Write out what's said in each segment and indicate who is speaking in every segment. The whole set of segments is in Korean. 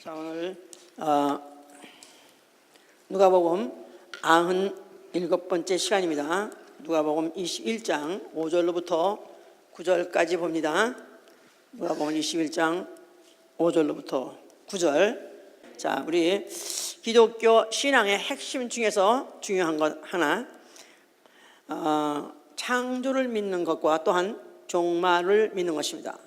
Speaker 1: 자, 오늘 누가복음 97번째 시간입니다. 누가복음 21장 5절로부터 9절까지 봅니다. 누가복음 21장 5절로부터 9절. 자, 우리 기독교 신앙의 핵심 중에서 중요한 것 하나, 창조를 믿는 것과 또한 종말을 믿는 것입니다.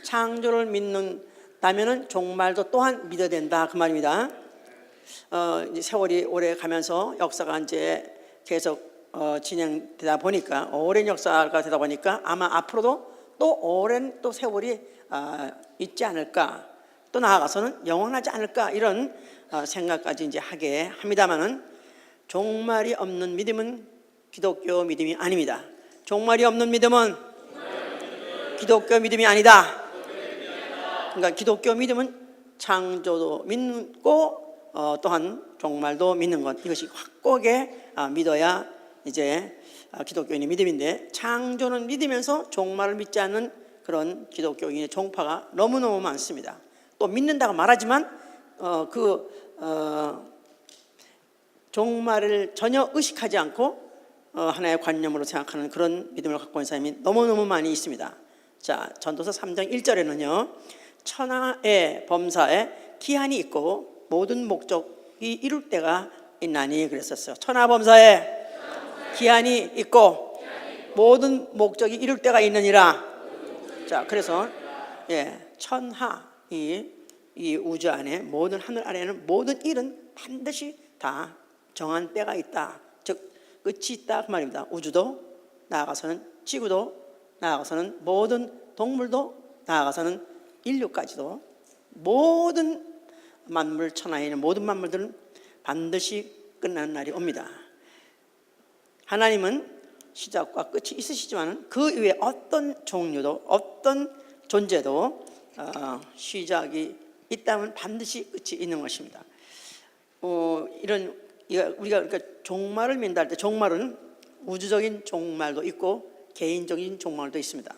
Speaker 1: 창조를 믿는다면은 종말도 또한 믿어야 된다, 그 말입니다. 이제 세월이 오래 가면서 역사가 이제 계속 진행되다 보니까, 오랜 역사가 되다 보니까 아마 앞으로도 또 오랜 또 세월이 있지 않을까, 또 나아가서는 영원하지 않을까, 이런 생각까지 이제 하게 합니다만은, 종말이 없는 믿음은 기독교 믿음이 아닙니다. 종말이 없는 믿음은 기독교 믿음이 아니다. 그러니까 기독교 믿음은 창조도 믿고 또한 종말도 믿는 것, 이것이 확고하게 믿어야 이제 기독교인의 믿음인데, 창조는 믿으면서 종말을 믿지 않는 그런 기독교인의 종파가 너무너무 많습니다. 또 믿는다고 말하지만 종말을 전혀 의식하지 않고 하나의 관념으로 생각하는 그런 믿음을 갖고 있는 사람이 너무너무 많이 있습니다. 자, 전도서 3장 1절에는요, 천하의 범사에 기한이 있고 모든 목적이 이룰 때가 있나니 그랬었어요. 천하 범사에 기한이 있고 모든 목적이 이룰 때가 있느니라. 자, 그래서 천하, 이 우주 안에, 모든 하늘 아래에는 모든 일은 반드시 다 정한 때가 있다, 즉 끝이 있다, 그 말입니다. 우주도, 나아가서는 지구도, 나아가서는 모든 동물도, 나아가서는 인류까지도, 모든 만물, 천하에 있는 모든 만물들은 반드시 끝나는 날이 옵니다. 하나님은 시작과 끝이 있으시지만 그 이외에 어떤 종류도, 어떤 존재도 시작이 있다면 반드시 끝이 있는 것입니다. 우리가 그러니까 종말을 믿는다 할 때, 종말은 우주적인 종말도 있고 개인적인 종말도 있습니다.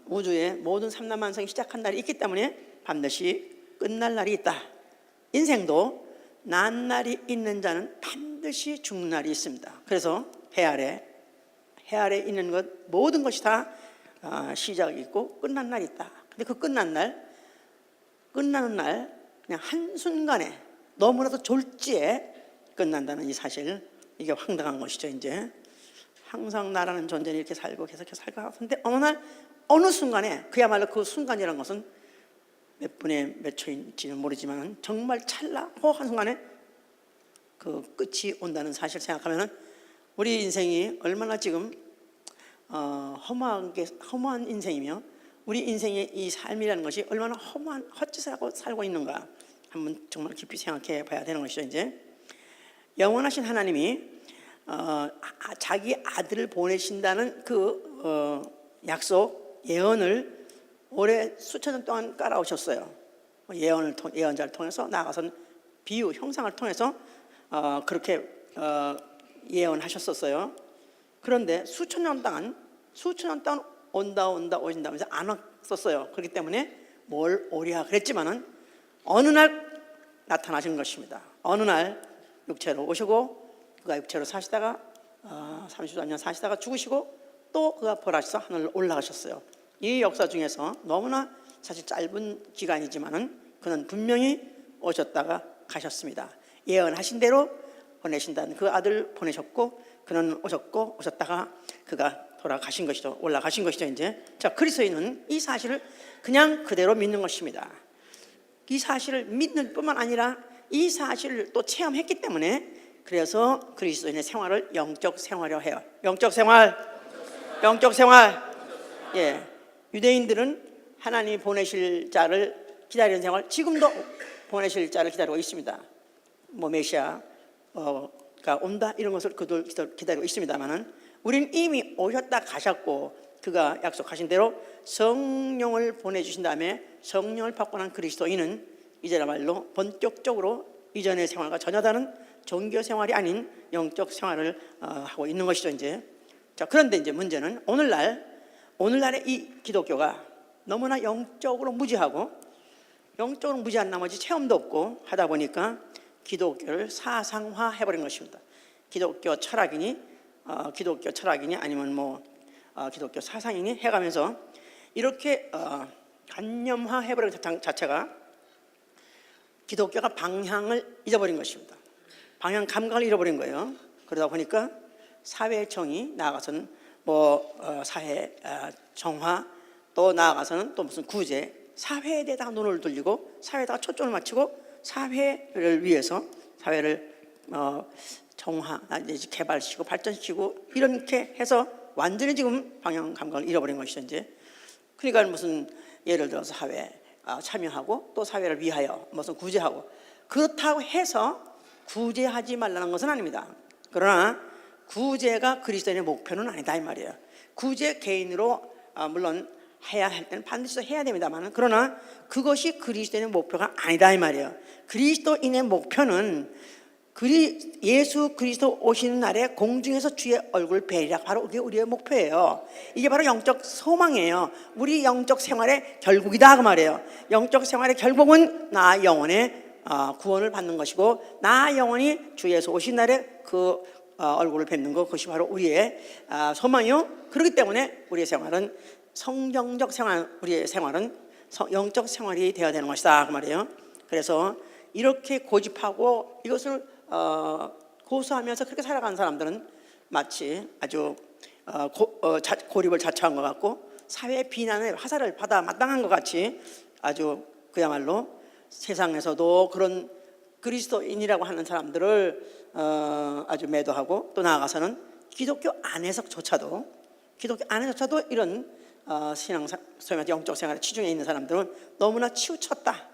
Speaker 1: 우주의 모든 삼라만상이 시작한 날이 있기 때문에 반드시 끝날 날이 있다. 인생도 난 날이 있는 자는 반드시 죽는 날이 있습니다. 그래서 해 아래 있는 것, 모든 것이 다 시작이 있고 끝난 날이 있다. 근데 그 끝나는 날 그냥 한순간에 너무나도 졸지에 끝난다는 이 사실, 이게 황당한 것이죠. 이제 항상 나라는 존재는 이렇게 살고 계속해서 살고 하는데 어느 날 어느 순간에, 그야말로 그 순간이라는 것은 몇 분의 몇 초인지는 모르지만 정말 찰나 한순간에 그 끝이 온다는 사실을 생각하면 우리 인생이 얼마나 지금 허무한 인생이며, 우리 인생의 이 삶이라는 것이 얼마나 허무한 헛짓을 하고 살고 있는가 한번 정말 깊이 생각해 봐야 되는 것이죠. 이제 영원하신 하나님이 자기 아들을 보내신다는 그 약속, 예언을 오래 수천 년 동안 깔아오셨어요. 예언자를 통해서, 나아가서는 비유, 형상을 통해서 그렇게 예언하셨었어요. 그런데 수천 년 동안 온다 오신다면서 안 왔었어요. 그렇기 때문에 뭘 오랴 그랬지만은 어느 날 나타나신 것입니다. 어느 날 육체로 오시고, 그가 육체로 사시다가 33년 사시다가 죽으시고, 또 그가 부활하셔서 하늘로 올라가셨어요. 이 역사 중에서 너무나 사실 짧은 기간이지만은 그는 분명히 오셨다가 가셨습니다. 예언하신 대로 보내신다는 그 아들 보내셨고, 그는 오셨다가 그가 돌아가신 것이죠. 올라가신 것이죠. 이제 자, 그리스도인은 이 사실을 그냥 그대로 믿는 것입니다. 이 사실을 믿는 뿐만 아니라 이 사실을 또 체험했기 때문에, 그래서 그리스도인의 생활을 영적 생활이라고 해요. 영적 생활. 유대인들은 하나님이 보내실 자를 기다리는 생활, 지금도 보내실 자를 기다리고 있습니다. 메시아가 온다, 이런 것을 그들 기다리고 있습니다만은, 우리는 이미 오셨다 가셨고, 그가 약속하신 대로 성령을 보내주신 다음에 성령을 받고 난 그리스도인은 이제야말로 본격적으로 이전의 생활과 전혀 다른 종교 생활이 아닌 영적 생활을 하고 있는 것이죠. 이제 자, 그런데 이제 문제는 오늘날의 이 기독교가 너무나 영적으로 무지하고 영적으로 무지한 나머지 체험도 없고 하다 보니까 기독교를 사상화 해버린 것입니다. 기독교 철학이니 아니면 기독교 사상이니 해가면서 이렇게 관념화 해버린 것 자체가 기독교가 방향을 잊어버린 것입니다. 방향 감각을 잃어버린 거예요. 그러다 보니까 사회정의, 나아가서는 사회 정화, 또 나아가서는 또 무슨 구제, 사회에 대해서 눈을 돌리고 사회에다가 초점을 맞추고 사회를 위해서 사회를 정화, 개발시키고 발전시키고 이렇게 해서 완전히 지금 방향 감각을 잃어버린 것이죠. 이제 그러니까 무슨 예를 들어서 사회에 참여하고 또 사회를 위하여 무슨 구제하고, 그렇다고 해서 구제하지 말라는 것은 아닙니다. 그러나 구제가 그리스도인의 목표는 아니다 이 말이에요. 구제 개인으로 물론 해야 할 때는 반드시 해야 됩니다만, 그러나 그것이 그리스도인의 목표가 아니다 이 말이에요. 그리스도인의 목표는 예수 그리스도 오시는 날에 공중에서 주의 얼굴 뵈리라, 바로 그게 우리의 목표예요. 이게 바로 영적 소망이에요. 우리 영적 생활의 결국이다 그 말이에요. 영적 생활의 결국은 나 영혼의 구원을 받는 것이고, 나 영혼이 주 예수 오신 날에 그 얼굴을 뵙는 것, 그것이 바로 우리의 소망이요. 그렇기 때문에 우리의 생활은 성경적 생활, 우리의 생활은 영적 생활이 되어야 되는 것이다 그 말이에요. 그래서 이렇게 고집하고 이것을 고수하면서 그렇게 살아가는 사람들은 마치 아주 고립을 자처한 것 같고 사회의 비난의 화살을 받아 마땅한 것 같이 아주 그야말로 세상에서도 그런 그리스도인이라고 하는 사람들을 아주 매도하고, 또 나아가서는 기독교 안에서조차도 이런 소위 영적 생활에 치중해 있는 사람들은 너무나 치우쳤다,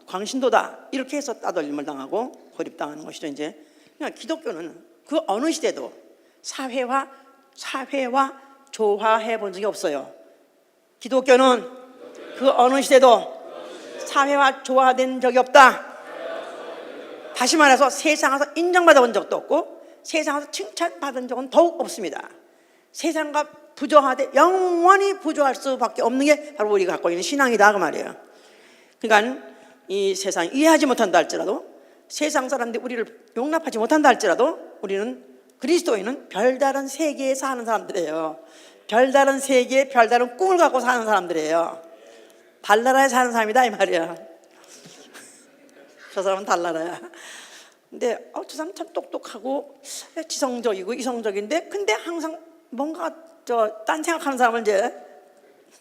Speaker 1: 광신도다, 이렇게 해서 따돌림을 당하고 고립당하는 것이죠. 이제 그러니까 기독교는 그 어느 시대도 사회와 조화해 본 적이 없어요. 기독교는 그 어느 시대도 사회와 조화된 적이 없다. 다시 말해서 세상에서 인정받아 본 적도 없고 세상에서 칭찬받은 적은 더욱 없습니다. 세상과 부조화돼 영원히 부조할 수밖에 없는 게 바로 우리가 갖고 있는 신앙이다 그 말이에요. 그러니까 이 세상이 이해하지 못한다 할지라도, 세상 사람들이 우리를 용납하지 못한다 할지라도, 우리는 그리스도인은 별다른 세계에 사는 사람들이에요. 별다른 세계에 별다른 꿈을 갖고 사는 사람들이에요. 달나라에 사는 사람이다 이 말이야. 저 사람은 달나라야. 근데 저 사람 참 똑똑하고 지성적이고 이성적인데, 근데 항상 뭔가 딴 생각하는 사람을 이제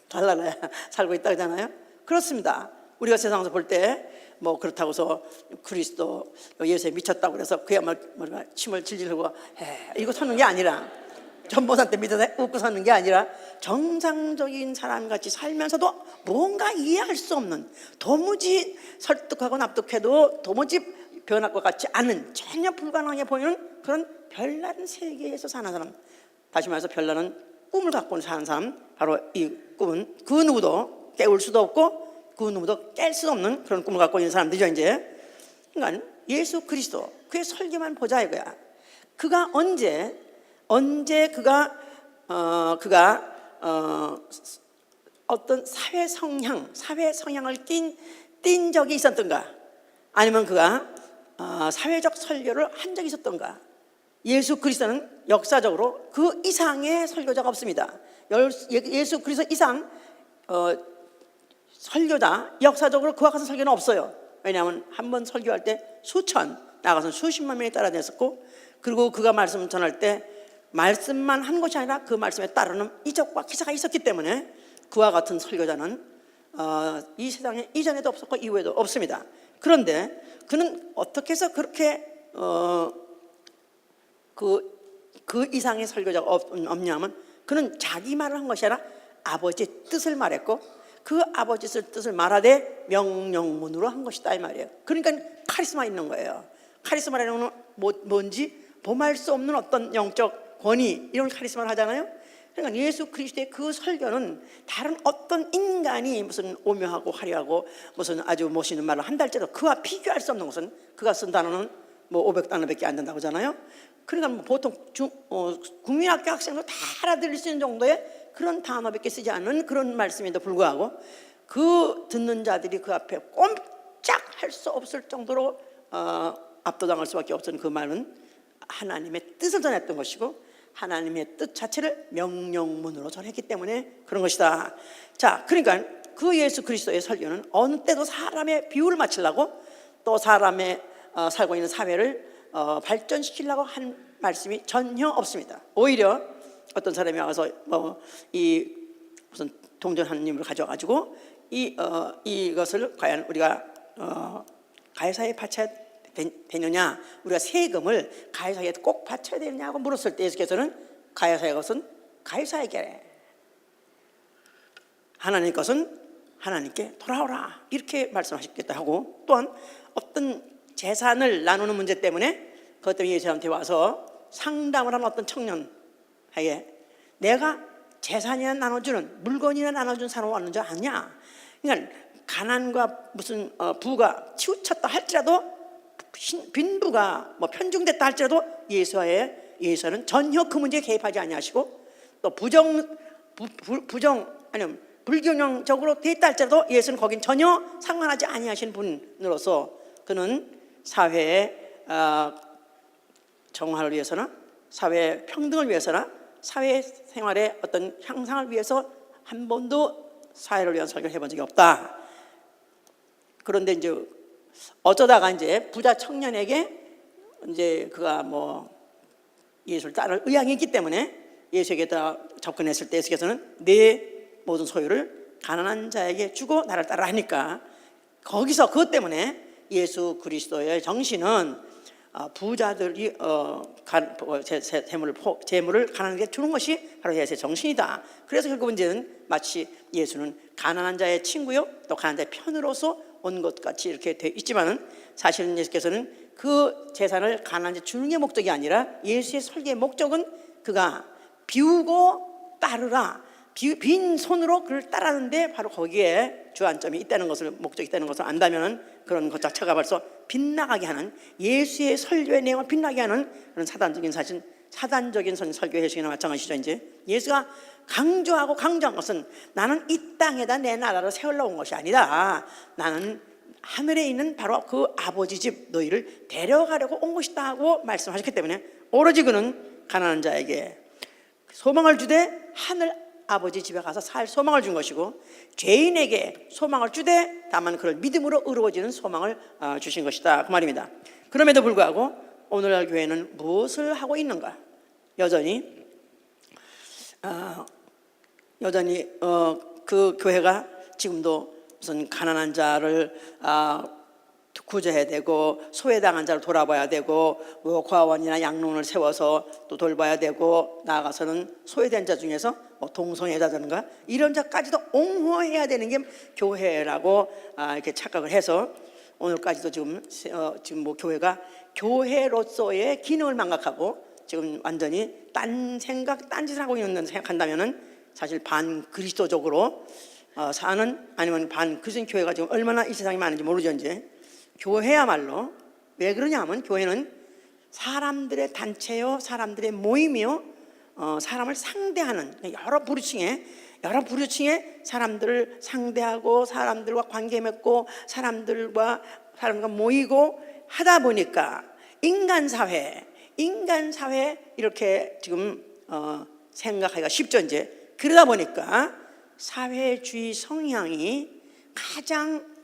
Speaker 1: 달나라야 살고 있다 그러잖아요. 그렇습니다. 우리가 세상에서 볼 때 그렇다고 해서 그리스도 예수에 미쳤다고 그래서 그야말로 침을 질질 흘리고 이거 서는 게 아니라, 전보사한테 믿어서 웃고 서는 게 아니라 정상적인 사람같이 살면서도 뭔가 이해할 수 없는, 도무지 설득하고 납득해도 도무지 변할 것 같지 않은, 전혀 불가능해 보이는 그런 별다른 세계에서 사는 사람, 다시 말해서 별다른 꿈을 갖고 사는 사람, 바로 이 꿈은 그 누구도 깨울 수도 없고 그 누구도 깰 수 없는 그런 꿈을 갖고 있는 사람들이죠. 이제 그러니까 예수 그리스도 그의 설교만 보자 이거야. 그가 언제 그가 어떤 사회 성향을 띈 적이 있었던가, 아니면 그가 사회적 설교를 한 적이 있었던가. 예수 그리스도는 역사적으로 그 이상의 설교자가 없습니다. 예수 그리스도 이상 설교자, 역사적으로 그와 같은 설교는 없어요. 왜냐하면 한 번 설교할 때 수천, 나가서 수십만 명이 따라냈었고, 그리고 그가 말씀을 전할 때 말씀만 한 것이 아니라 그 말씀에 따르는 이적과 기사가 있었기 때문에 그와 같은 설교자는 이 세상에 이전에도 없었고 이후에도 없습니다. 그런데 그는 어떻게 해서 그렇게 그 이상의 설교자가 없냐면, 그는 자기 말을 한 것이 아니라 아버지의 뜻을 말했고, 그 아버지의 뜻을 말하되 명령문으로 한 것이다 이 말이에요. 그러니까 카리스마 있는 거예요. 카리스마라는 건 뭔지 범할 수 없는 어떤 영적 권위, 이런 카리스마를 하잖아요. 그러니까 예수 그리스도의 그 설교는 다른 어떤 인간이 무슨 오묘하고 화려하고 무슨 아주 멋있는 말을 한다 할지라도 그와 비교할 수 없는 것은, 그가 쓴 단어는 500단어밖에 안 된다고 하잖아요. 그러니까 보통 국민학교 학생도 다 알아들을 수 있는 정도의 그런 단어밖에 쓰지 않은 그런 말씀에도 불구하고 그 듣는 자들이 그 앞에 꼼짝할 수 없을 정도로 압도당할 수밖에 없었던 그 말은 하나님의 뜻을 전했던 것이고 하나님의 뜻 자체를 명령문으로 전했기 때문에 그런 것이다. 자, 그러니까 그 예수 그리스도의 설교는 어느 때도 사람의 비유를 맞추려고 또 사람의 살고 있는 사회를 발전시키려고 한 말씀이 전혀 없습니다. 오히려 어떤 사람이 와서 이 무슨 동전 한 님을 가져가지고 이것을 과연 우리가 가이사에 바쳐야 되느냐, 우리가 세금을 가이사에 꼭 바쳐야 되느냐고 물었을 때 예수께서는 가이사의 것은 가이사에게, 하나님 것은 하나님께 돌아오라, 이렇게 말씀하셨겠다 하고, 또한 어떤 재산을 나누는 문제 때문에 그것 때문에 예수한테 와서 상담을 한 어떤 청년에게 내가 재산이나 나눠주는, 물건이나 나눠준 사람 왔는 줄 아냐. 그러니까 가난과 무슨 부가 치우쳤다 할지라도, 빈부가 편중됐다 할지라도 예수는 전혀 그 문제에 개입하지 아니하시고, 또 부정 아니면 불균형적으로 돼 있다 할지라도 예수는 거긴 전혀 상관하지 아니하신 분으로서 그는 사회의 정화를 위해서나 사회 평등을 위해서나 사회 생활의 어떤 향상을 위해서 한 번도 사회를 위한 설교를 해본 적이 없다. 그런데 이제 어쩌다가 이제 부자 청년에게 이제 그가 예수를 따를 의향이 있기 때문에 예수에게 접근했을 때 예수께서는 내 모든 소유를 가난한 자에게 주고 나를 따라 하니까, 거기서 그것 때문에 예수 그리스도의 정신은 부자들이 재물을 가난하게 주는 것이 바로 예수의 정신이다. 그래서 결국은 이제는 마치 예수는 가난한 자의 친구요 또 가난한 자의 편으로서 온 것 같이 이렇게 돼 있지만은, 사실은 예수께서는 그 재산을 가난한 자 주는 게 목적이 아니라 예수의 설계의 목적은 그가 비우고 따르라, 빈 손으로 그를 따르는데 바로 거기에 주안점이 있다는 것을, 목적이 있다는 것을 안다면 그런 것 자체가 벌써 빗나가게 하는, 예수의 설교의 내용을 빗나게 하는 그런 사단적인 설교 해석이나 마찬가지죠. 이제 예수가 강조한 것은 나는 이 땅에다 내 나라를 세우려고 온 것이 아니다. 나는 하늘에 있는 바로 그 아버지 집 너희를 데려가려고 온 것이다 하고 말씀하셨기 때문에 오로지 그는 가난한 자에게 소망을 주되 하늘 아버지 집에 가서 살 소망을 준 것이고, 죄인에게 소망을 주되 다만 그를 믿음으로 의로워지는 소망을 주신 것이다, 그 말입니다. 그럼에도 불구하고 오늘날 교회는 무엇을 하고 있는가? 여전히 그 교회가 지금도 무슨 가난한 자를 구제해야 되고, 소외당한 자를 돌아봐야 되고, 고아원이나 양로원을 세워서 또 돌봐야 되고, 나아가서는 소외된 자 중에서 동성애자든가 이런 자까지도 옹호해야 되는 게 교회라고 이렇게 착각을 해서 오늘까지도 지금 교회가 교회로서의 기능을 망각하고 지금 완전히 딴 짓을 하고 있는 생각한다면은 사실 반그리스도적으로 사는, 아니면 반그리스도 교회가 지금 얼마나 이 세상에 많은지 모르죠. 이제 교회야말로 왜 그러냐 하면 교회는 사람들의 단체요, 사람들의 모임이요, 사람을 상대하는 여러 부류층의 사람들을 상대하고 사람들과 관계 맺고 사람들과 모이고 하다 보니까 인간사회 이렇게 지금 생각하기가 쉽죠. 이제 그러다 보니까 사회주의 성향이 가장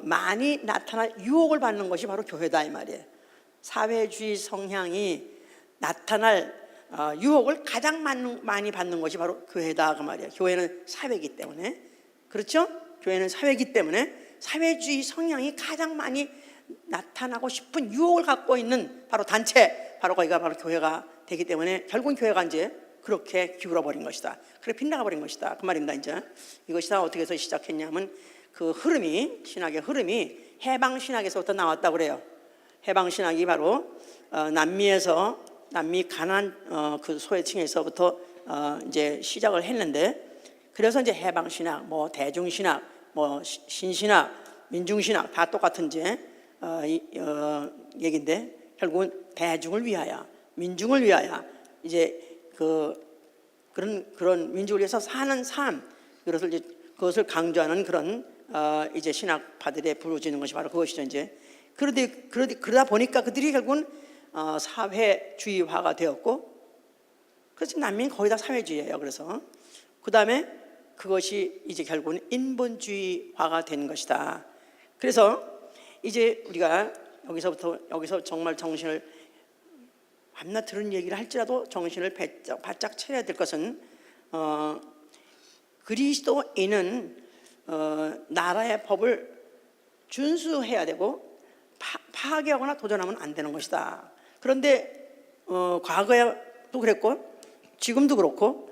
Speaker 1: 많이 나타날 유혹을 받는 것이 바로 교회다, 이 말이에요. 사회주의 성향이 나타날 유혹을 가장 많이 받는 것이 바로 교회다, 그 말이에요. 교회는 사회이기 때문에, 그렇죠? 교회는 사회이기 때문에 사회주의 성향이 가장 많이 나타나고 싶은 유혹을 갖고 있는 바로 단체, 바로 거기가 바로 교회가 되기 때문에 결국은 교회가 이제 그렇게 기울어 버린 것이다, 그렇게 빗나가 버린 것이다, 그 말입니다. 이제 이것이 다 어떻게 해서 시작했냐면 그 흐름이, 신학의 흐름이 해방신학에서부터 나왔다고 그래요. 해방신학이 바로 남미 가난 그 소외층에서부터 이제 시작을 했는데, 그래서 이제 해방신학, 대중신학, 신신학, 민중신학 다 똑같은 이제 얘기인데, 결국은 대중을 위하여, 민중을 위하여 이제 그런 민족을 위해서 사는 삶, 그것을 강조하는 그런 이제 신학파들의 부르짖는 것이 바로 그것이죠. 이제 그러다 보니까 그들이 결국은 사회주의화가 되었고, 그래서 난민 거의 다 사회주의예요. 그래서 그 다음에 그것이 이제 결국은 인본주의화가 된 것이다. 그래서 이제 우리가 여기서 정말 정신을 밤낮 들은 얘기를 할지라도 정신을 바짝 차려야 될 것은 그리스도인은 나라의 법을 준수해야 되고 파괴하거나 도전하면 안 되는 것이다. 그런데 과거에도 그랬고 지금도 그렇고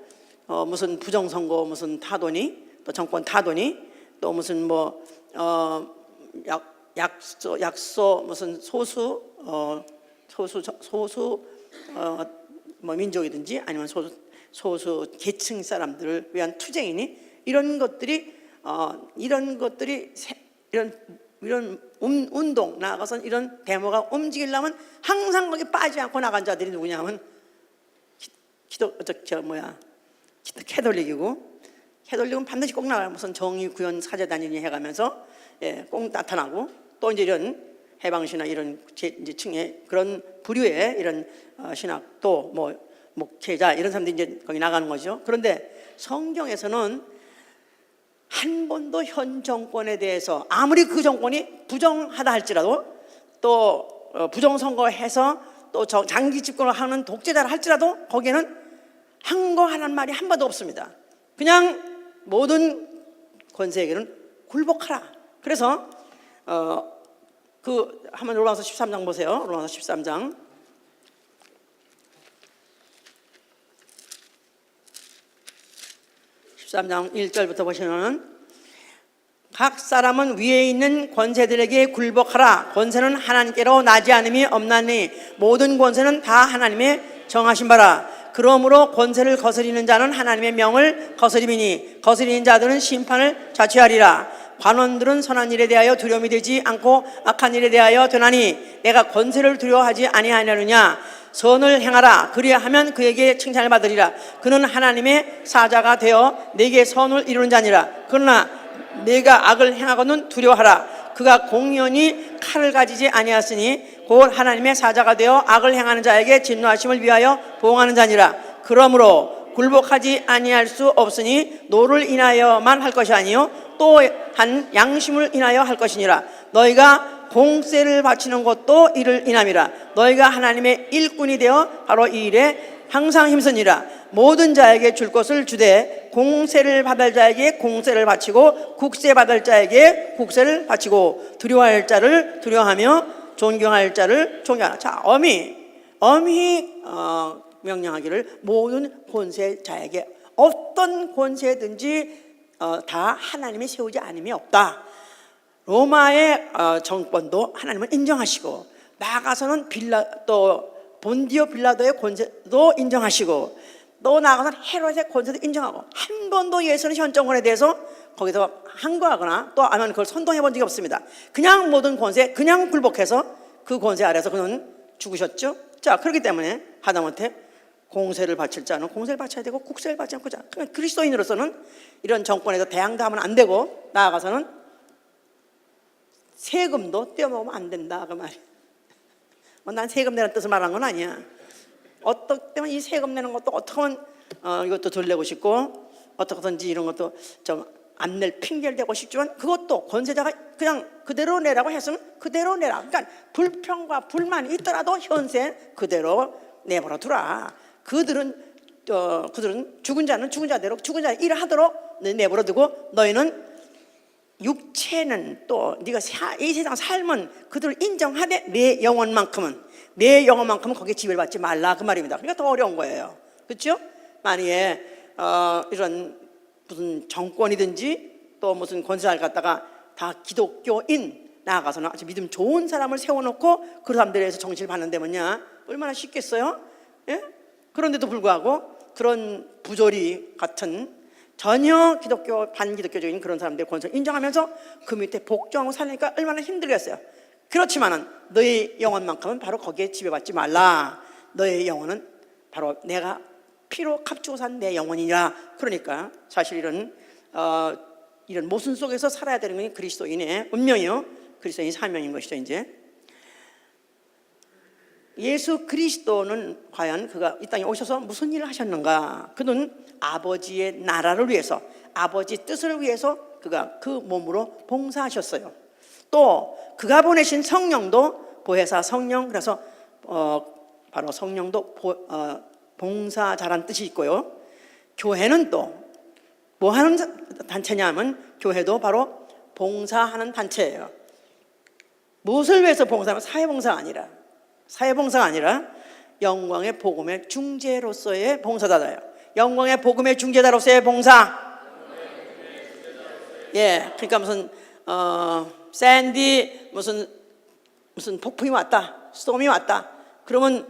Speaker 1: 무슨 부정선거, 무슨 타도니, 또 정권 타도니, 또 무슨 약소 무슨 소수 민족이든지 아니면 소수 계층 사람들을 위한 투쟁이니 이런 것들이 이런 운동 나아가서 이런 데모가 움직이려면 항상 거기 빠지지 않고 나간 자들이 누구냐면 캐톨릭은 반드시 꼭 나가요. 무슨 정의 구현 사제단이니 해가면서 꼭 나타나고, 또 이제 이런 해방신화 이런 이제 층의 그런 부류의 이런 신학도 목회자 이런 사람들이 이제 거기 나가는 거죠. 그런데 성경에서는 한 번도 현 정권에 대해서 아무리 그 정권이 부정하다 할지라도, 또 부정선거해서 또 장기 집권을 하는 독재자를 할지라도 거기에는 항거하는 말이 한 번도 없습니다. 그냥 모든 권세에게는 굴복하라. 그래서 한번 로마서 13장 보세요. 로마서 13장 13장 1절부터 보시면, 각 사람은 위에 있는 권세들에게 굴복하라. 권세는 하나님께로 나지 않음이 없나니 모든 권세는 다 하나님의 정하신 바라. 그러므로 권세를 거스리는 자는 하나님의 명을 거스림이니 거스리는 자들은 심판을 자취하리라. 관원들은 선한 일에 대하여 두려움이 되지 않고 악한 일에 대하여 되나니 내가 권세를 두려워하지 아니하느냐. 선을 행하라. 그리하면 그에게 칭찬을 받으리라. 그는 하나님의 사자가 되어 내게 선을 이루는 자니라. 그러나 내가 악을 행하고는 두려워하라. 그가 공연히 칼을 가지지 아니하였으니 곧 하나님의 사자가 되어 악을 행하는 자에게 진노하심을 위하여 보응하는 자니라. 그러므로 굴복하지 아니할 수 없으니 노를 인하여만 할 것이 아니요 또한 양심을 인하여 할 것이니라. 너희가 공세를 바치는 것도 이를 인함이라. 너희가 하나님의 일꾼이 되어 바로 이 일에 항상 힘쓰니라. 모든 자에게 줄 것을 주되 공세를 받을 자에게 공세를 바치고 국세 받을 자에게 국세를 바치고 두려워할 자를 두려워하며 존경할 자를 존경하라. 자, 엄히 명령하기를 모든 권세자에게 어떤 권세든지 다 하나님이 세우지 않음이 없다. 로마의 정권도 하나님은 인정하시고, 나아가서는 또 본디오 빌라도의 권세도 인정하시고, 또 나아가서는 헤롯의 권세도 인정하고, 한 번도 예수는 현 정권에 대해서 거기서 항거하거나 또 아니면 그걸 선동해 본 적이 없습니다. 그냥 모든 권세 그냥 굴복해서 그 권세 아래서 그는 죽으셨죠. 자, 그렇기 때문에 하다못해 공세를 바칠 자는 공세를 바쳐야 되고 국세를 바치지 않고, 그러니까 그리스도인으로서는 이런 정권에서 대항당하면 안 되고, 나아가서는 세금도 떼어먹으면 안 된다 그 말이야. 난 세금 내는 뜻을 말하는 건 아니야. 어떻게 이 세금 내는 것도 어떻게 하면 이것도 덜 내고 싶고, 어떻게든지 이런 것도 좀 안 낼 핑계를 대고 싶지만, 그것도 권세자가 그냥 그대로 내라고 했으면 그대로 내라. 그러니까 불평과 불만이 있더라도 현세 그대로 내버려 두라. 그들은 죽은 자는 죽은 자대로 죽은 자 일을 하도록 내버려 두고, 너희는 육체는 또 네가 이 세상 삶은 그들을 인정하되 내 영혼만큼은 거기에 지배를 받지 말라 그 말입니다. 그러니까 더 어려운 거예요. 그렇죠? 만약에 이런 무슨 정권이든지 또 무슨 권세를 갖다가 다 기독교인, 나아가서는 아주 믿음 좋은 사람을 세워놓고 그 사람들에 대해서 정치를 받는데 뭐냐, 얼마나 쉽겠어요? 예? 그런데도 불구하고 그런 부조리 같은 전혀 반기독교적인 그런 사람들의 권세를 인정하면서 그 밑에 복종하고 살니까 얼마나 힘들겠어요. 그렇지만은 너의 영혼만큼은 바로 거기에 지배받지 말라. 너의 영혼은 바로 내가 피로 값주고 산 내 영혼이라. 그러니까 사실 이런 이런 모순 속에서 살아야 되는 게 그리스도인의 운명이요, 그리스도인의 사명인 것이죠. 이제 예수 그리스도는 과연 그가 이 땅에 오셔서 무슨 일을 하셨는가? 그는 아버지의 나라를 위해서, 아버지 뜻을 위해서 그가 그 몸으로 봉사하셨어요. 또 그가 보내신 성령도 보혜사 성령, 그래서 바로 성령도 봉사자란 뜻이 있고요. 교회는 또 뭐 하는 단체냐면 교회도 바로 봉사하는 단체예요. 무엇을 위해서 봉사하면 사회봉사가 아니라 영광의 복음의 중재로서의 봉사자예요. 영광의 복음의 중재자로서의 봉사. 예, 그러니까 무슨 샌디 무슨 폭풍이 왔다, 스톰이 왔다. 그러면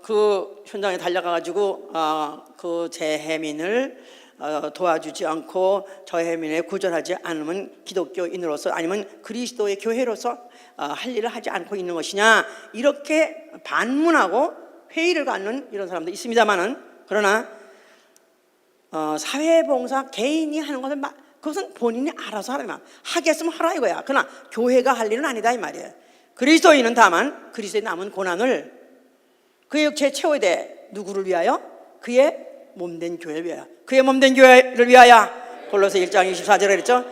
Speaker 1: 그 현장에 달려가 가지고 그 재해민을 도와주지 않고 저해민을 구절하지 않으면 기독교인으로서 아니면 그리스도의 교회로서 할 일을 하지 않고 있는 것이냐, 이렇게 반문하고 회의를 갖는 이런 사람도 있습니다만은, 그러나 사회봉사 개인이 하는 것은 그것은 본인이 알아서 하라면 하겠으면 하라 이거야. 그러나 교회가 할 일은 아니다 이 말이에요. 그리스도인은 다만 그리스도의 남은 고난을 그의 육체에 채워야 돼. 누구를 위하여? 그의 몸된 교회를 위하여. 그의 몸된 교회를 위하여. 골로새 1장 24절에 그랬죠.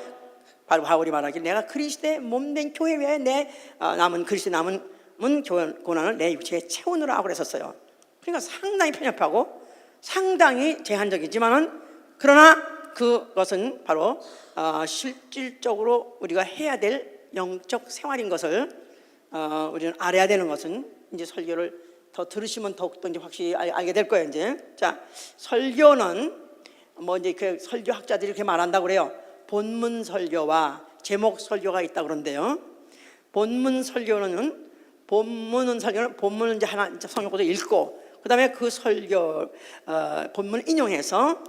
Speaker 1: 바로 바울이 말하길, 내가 그리스도의 몸된 교회를 위하여 내 남은 그리스도의 남은 고난을 내 육체에 채우느라 하고 그랬었어요. 그러니까 상당히 편협하고 상당히 제한적이지만은, 그러나 그것은 바로 실질적으로 우리가 해야 될 영적 생활인 것을 우리는 알아야 되는 것은 이제 설교를 더 들으시면 더욱더 이제 확실히 알게 될 거예요. 이제 자, 설교는 뭐 이제 그 설교학자들이 이렇게 말한다고 그래요. 본문 설교와 제목 설교가 있다 그런데요. 본문은 이제 하나 성경구도 읽고, 그다음에 그 설교 본문을 인용해서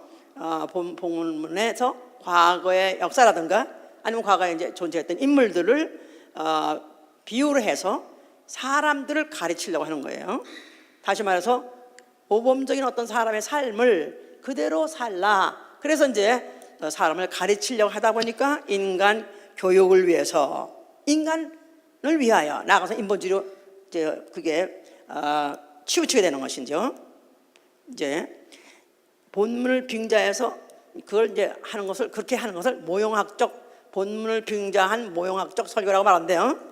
Speaker 1: 본문에서 과거의 역사라든가 아니면 과거에 이제 존재했던 인물들을 비유를 해서 사람들을 가르치려고 하는 거예요. 다시 말해서 모범적인 어떤 사람의 삶을 그대로 살라. 그래서 이제 사람을 가르치려고 하다 보니까 인간 교육을 위해서, 인간을 위하여 나가서 인본주의로 이제 그게 치우치게 되는 것이죠. 이제 본문을 빙자해서 그걸 이제 하는 것을, 그렇게 하는 것을 모형학적, 본문을 빙자한 모형학적 설교라고 말한대요.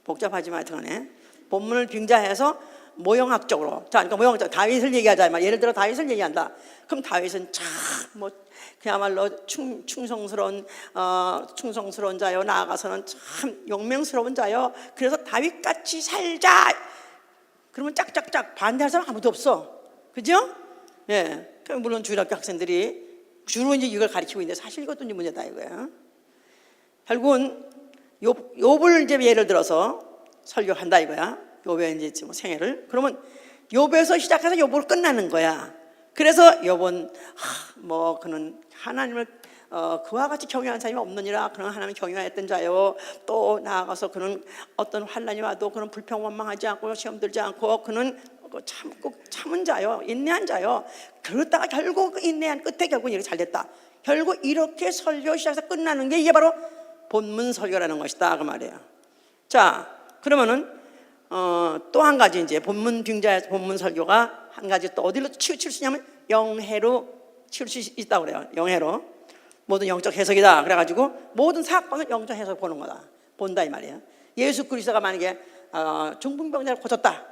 Speaker 1: 복잡하지 마하여튼간에 본문을 빙자해서 모형학적으로, 자, 그러니까 모형학적, 다윗을 얘기하자 말. 예를 들어 다윗을 얘기한다. 그럼 다윗은 참 뭐 그야말로 충성스러운 자요, 나아가서는 참 용맹스러운 자요. 그래서 다윗같이 살자. 그러면 짝짝짝 반대할 사람 아무도 없어. 그죠? 예. 물론 주일학교 학생들이 주로 이제 이걸 가르치고 있는데 사실 이것도 이제 문제다 이거야. 결국은 욥을 이제 예를 들어서 설교한다 이거야. 욥의 이제 뭐 생애를. 그러면 욥에서 시작해서 욥으로 끝나는 거야. 그래서 욥은 뭐 그는 하나님을 그와 같이 경외한 사람이 없느니라. 그는 하나님을 경외했던 자요. 또 나아가서 그는 어떤 환난이 와도 그는 불평원망하지 않고 시험 들지 않고 그는 참은 자요, 인내한 자요. 그러다가 결국 그 인내한 끝에 결국 이렇게 잘 됐다. 결국 이렇게 설교 시작해서 끝나는 게 이게 바로 본문 설교라는 것이다 그 말이에요. 자, 그러면은 또 한 가지 이제 본문 빙자에서 본문 설교가 한 가지 또 어디로 치우칠 수 있냐면 영해로 치우칠 수 있다고 그래요. 영해로 모든 영적 해석이다. 그래가지고 모든 사건을 영적 해석 보는 거다. 본다 이 말이에요. 예수 그리스도가 만약에 중풍병자를 고쳤다.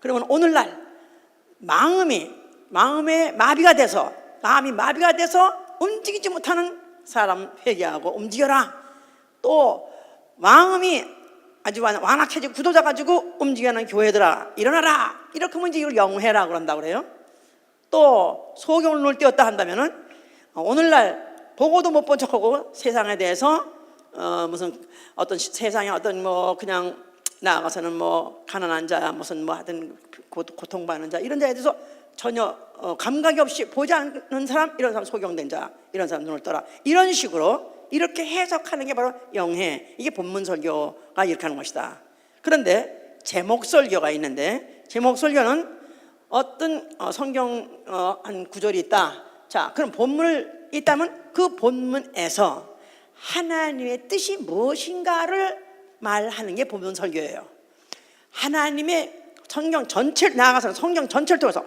Speaker 1: 그러면 오늘날 마음이 마비가 돼서 움직이지 못하는 사람 회개하고 움직여라. 또 마음이 아주 완악해지고 굳어져 가지고 움직이는 교회들아 일어나라. 이렇게 하면 이제 이걸 영회라 그런다고 그래요. 또 소경을 눈을 띄었다 한다면은 오늘날 보고도 못 본 척하고 세상에 대해서 무슨 어떤 세상에 어떤 뭐 그냥 나아가서는 뭐 가난한 자 무슨 뭐 하든 고통받는 자 이런 자에 대해서 전혀 감각이 없이 보지 않는 사람, 이런 사람 소경된 자, 이런 사람 눈을 떠라. 이런 식으로 이렇게 해석하는 게 바로 영해. 이게 본문 설교가 이렇게 하는 것이다. 그런데 제목 설교가 있는데 제목 설교는 어떤 성경 한 구절이 있다. 자, 그럼 본문을 있다면 그 본문에서 하나님의 뜻이 무엇인가를 말하는 게 본문 설교예요. 하나님의 성경 전체를 나아가서 성경 전체를 통해서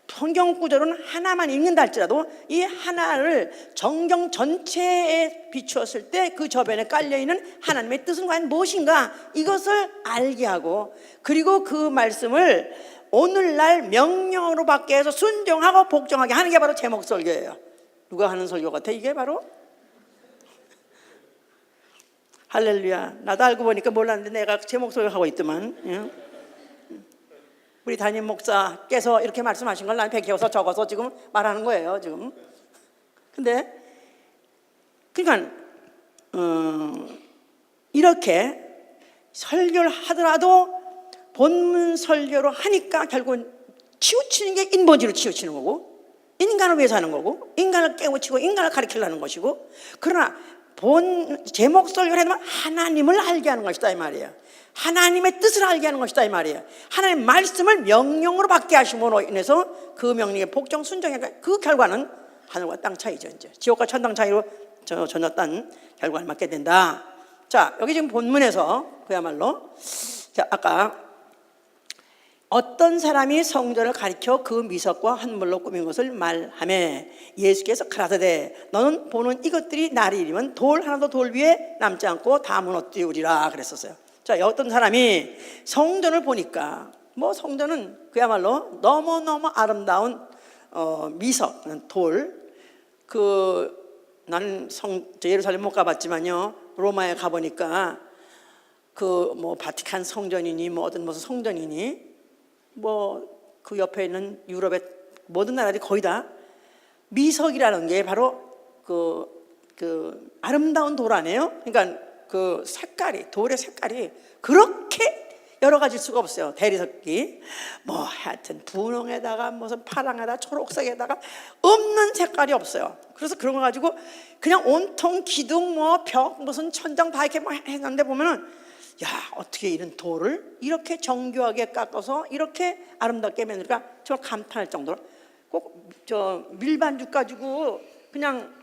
Speaker 1: 성경 구절은 하나만 읽는다 할지라도 이 하나를 성경 전체에 비추었을 때 그 저변에 깔려있는 하나님의 뜻은 과연 무엇인가, 이것을 알게 하고, 그리고 그 말씀을 오늘날 명령으로 받게 해서 순종하고 복종하게 하는 게 바로 제목 설교예요. 누가 하는 설교 같아? 이게 바로 할렐루야. 나도 알고 보니까 몰랐는데 내가 제목 설교하고 있더만. 우리 담임 목사께서 이렇게 말씀하신 걸 난 베껴서 적어서 지금 말하는 거예요, 지금. 근데 그러니까 이렇게 설교를 하더라도 본문 설교로 하니까 결국은 치우치는 게 인본주의로 치우치는 거고, 인간을 위해서 하는 거고, 인간을 깨우치고 인간을 가르치려는 것이고, 그러나 제목 설교를 하면 하나님을 알게 하는 것이다 이 말이에요. 하나님의 뜻을 알게 하는 것이다 이 말이에요. 하나님의 말씀을 명령으로 받게 하심으로 인해서 그 명령에 복종 순종하니까 그 결과는 하늘과 땅 차이죠. 이제 지옥과 천당 차이로 전혀 딴 결과를 맞게 된다. 자, 여기 지금 본문에서 그야말로, 자, 아까 어떤 사람이 성전을 가리켜 그 미석과 한물로 꾸민 것을 말하매 예수께서 가라사대 너는 보는 이것들이 날이 이르면 돌 하나도 돌 위에 남지 않고 다 무너뜨리리라 그랬었어요. 자, 어떤 사람이 성전을 보니까, 뭐 성전은 그야말로 너무너무 아름다운 미석, 돌, 나는 예루살렘 못 가봤지만요, 로마에 가보니까 그 뭐 바티칸 성전이니 뭐 어떤 무슨 성전이니 뭐 그 옆에 있는 유럽의 모든 나라들이 거의 다 미석이라는 게 바로 그 아름다운 돌 아니에요? 그러니까 그 색깔이, 돌의 색깔이 그렇게 여러 가지일 수가 없어요. 대리석기 뭐 하여튼 분홍에다가 무슨 파랑에다가 초록색에다가 없는 색깔이 없어요. 그래서 그런 거 가지고 그냥 온통 기둥 뭐 벽 무슨 천장 다 이렇게 뭐 했는데 보면은, 야, 어떻게 이런 돌을 이렇게 정교하게 깎아서 이렇게 아름답게 만들까 정말 감탄할 정도로, 꼭 저 밀반죽 가지고 그냥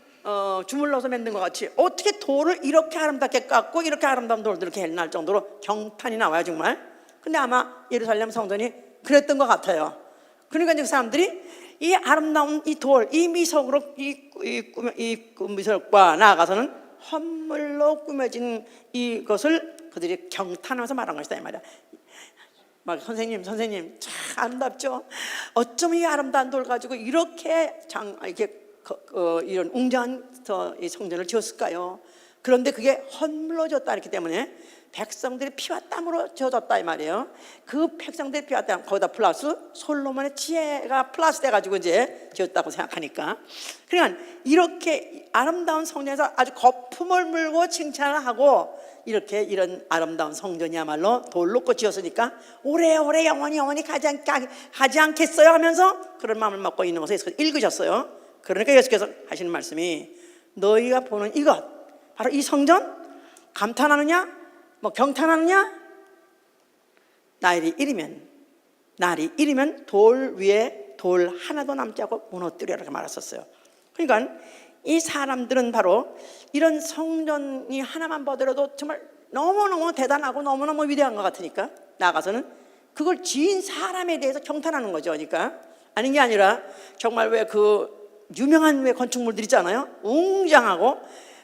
Speaker 1: 주물러서 만든 것 같이 어떻게 돌을 이렇게 아름답게 깎고 이렇게 아름다운 돌을 이렇게 했나 할 정도로 경탄이 나와요 정말. 근데 아마 예루살렘 성전이 그랬던 것 같아요. 그러니까 이제 사람들이 이 아름다운 이 돌, 이 미석으로 이 미석과 나아가서는 헌물로 꾸며진 이것을 그들이 경탄하면서 말한 것이다 이 말이야. 막 선생님 참 아름답죠. 어쩌면 이 아름다운 돌 가지고 이렇게 이런 웅장한 이 성전을 지었을까요? 그런데 그게 헌물로 지었다 이렇기 때문에 백성들의 피와 땀으로 지어졌다 이 말이에요. 그 백성들의 피와 땀, 거기다 플러스 솔로몬의 지혜가 플러스 돼가지고 이제 지었다고 생각하니까, 그러니까 이렇게 아름다운 성전에서 아주 거품을 물고 칭찬을 하고, 이렇게 이런 아름다운 성전이야말로 돌로 지었으니까 오래오래 영원히 가지 않겠어요 하면서 그런 마음을 먹고 있는 것을 예수께서 읽으셨어요. 그러니까 예수께서 하시는 말씀이, 너희가 보는 이것, 바로 이 성전 감탄하느냐 뭐 경탄하느냐, 날이 이르면 돌 위에 돌 하나도 남지 않고 무너뜨리라 이렇게 말했었어요. 그러니까 이 사람들은 바로 이런 성전이 하나만 보더라도 정말 너무너무 대단하고 너무너무 위대한 것 같으니까 나가서는 그걸 지은 사람에 대해서 경탄하는 거죠. 그러니까 아닌 게 아니라 정말 왜 그 유명한 왜 건축물들 있잖아요. 웅장하고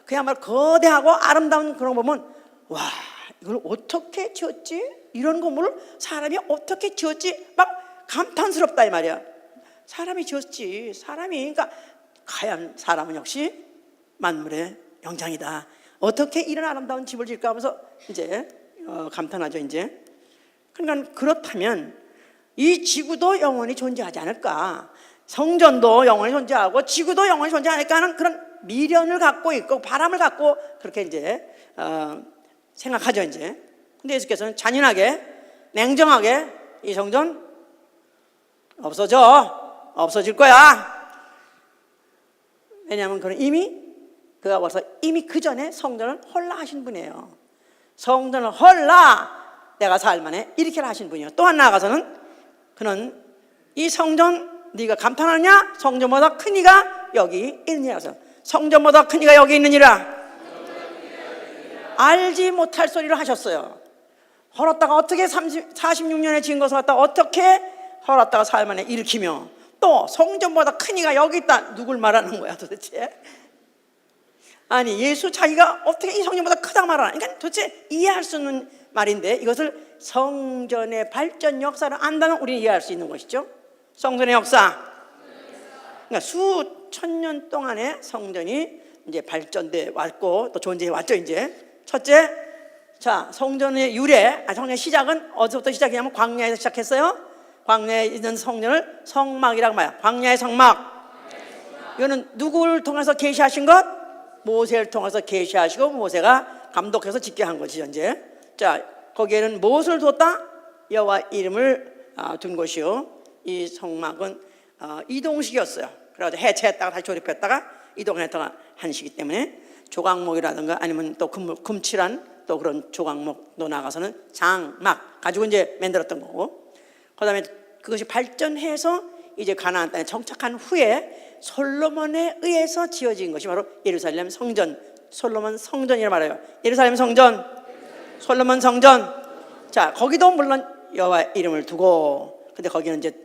Speaker 1: 그야말로 거대하고 아름다운 그런 거 보면, 와, 이걸 어떻게 지었지? 이런 건물을 사람이 어떻게 지었지? 막 감탄스럽다 이 말이야. 사람이 지었지. 그러니까 과연 사람은 역시 만물의 영장이다. 어떻게 이런 아름다운 집을 지을까 하면서 이제 감탄하죠 이제. 그러니까 그렇다면 이 지구도 영원히 존재하지 않을까? 성전도 영원히 존재하고 지구도 영원히 존재하지 않을까 하는 그런 미련을 갖고 있고 바람을 갖고 그렇게 이제 생각하죠 이제. 근데 예수께서는 잔인하게 냉정하게 이 성전 없어질 거야. 왜냐하면 그는 그가 와서 이미 그 전에 성전을 헐라 하신 분이에요. 성전을 헐라 내가 살만해 이렇게 하신 분이에요. 또한 나아가서는 그는 이 성전 네가 감탄하느냐? 성전보다 큰 이가 여기 있느니라. 성전보다 큰 이가 여기 있느니라. 알지 못할 소리를 하셨어요. 헐었다가 어떻게 46년에 지은 것을 갖다 어떻게 헐었다가 사흘 만에 일으키며, 또 성전보다 큰 이가 여기 있다. 누굴 말하는 거야 도대체? 아니, 예수 자기가 어떻게 이 성전보다 크다고 말하나? 그러니까 도대체 이해할 수 없는 말인데, 이것을 성전의 발전 역사를 안다면 우리는 이해할 수 있는 것이죠. 성전의 역사. 그러니까 수천 년 동안에 성전이 이제 발전돼 왔고 또 존재해 왔죠. 이제 첫째, 자, 성전의 유래, 성전의 시작은 어디서부터 시작이냐면 광야에서 시작했어요. 광야에 있는 성전을 성막이라고 말해요. 광야의 성막. 이거는 누구를 통해서 계시하신 것? 모세를 통해서 계시하시고 모세가 감독해서 짓게 한 거지 현재. 자, 거기에는 무엇을 뒀다? 여호와 이름을 둔 것이요. 이 성막은 이동식이었어요. 그래가지고 해체했다가 다시 조립했다가 이동했다가 한시기 때문에 조각목이라든가 아니면 또 금칠한 또 그런 조각목도 나가서는 장막 가지고 이제 만들었던 거고, 그다음에 그것이 발전해서 이제 가나안 땅에 정착한 후에 솔로몬에 의해서 지어진 것이 바로 예루살렘 성전, 솔로몬 성전이라 말해요. 예루살렘 성전, 솔로몬 성전. 자, 거기도 물론 여호와 이름을 두고, 근데 거기는 이제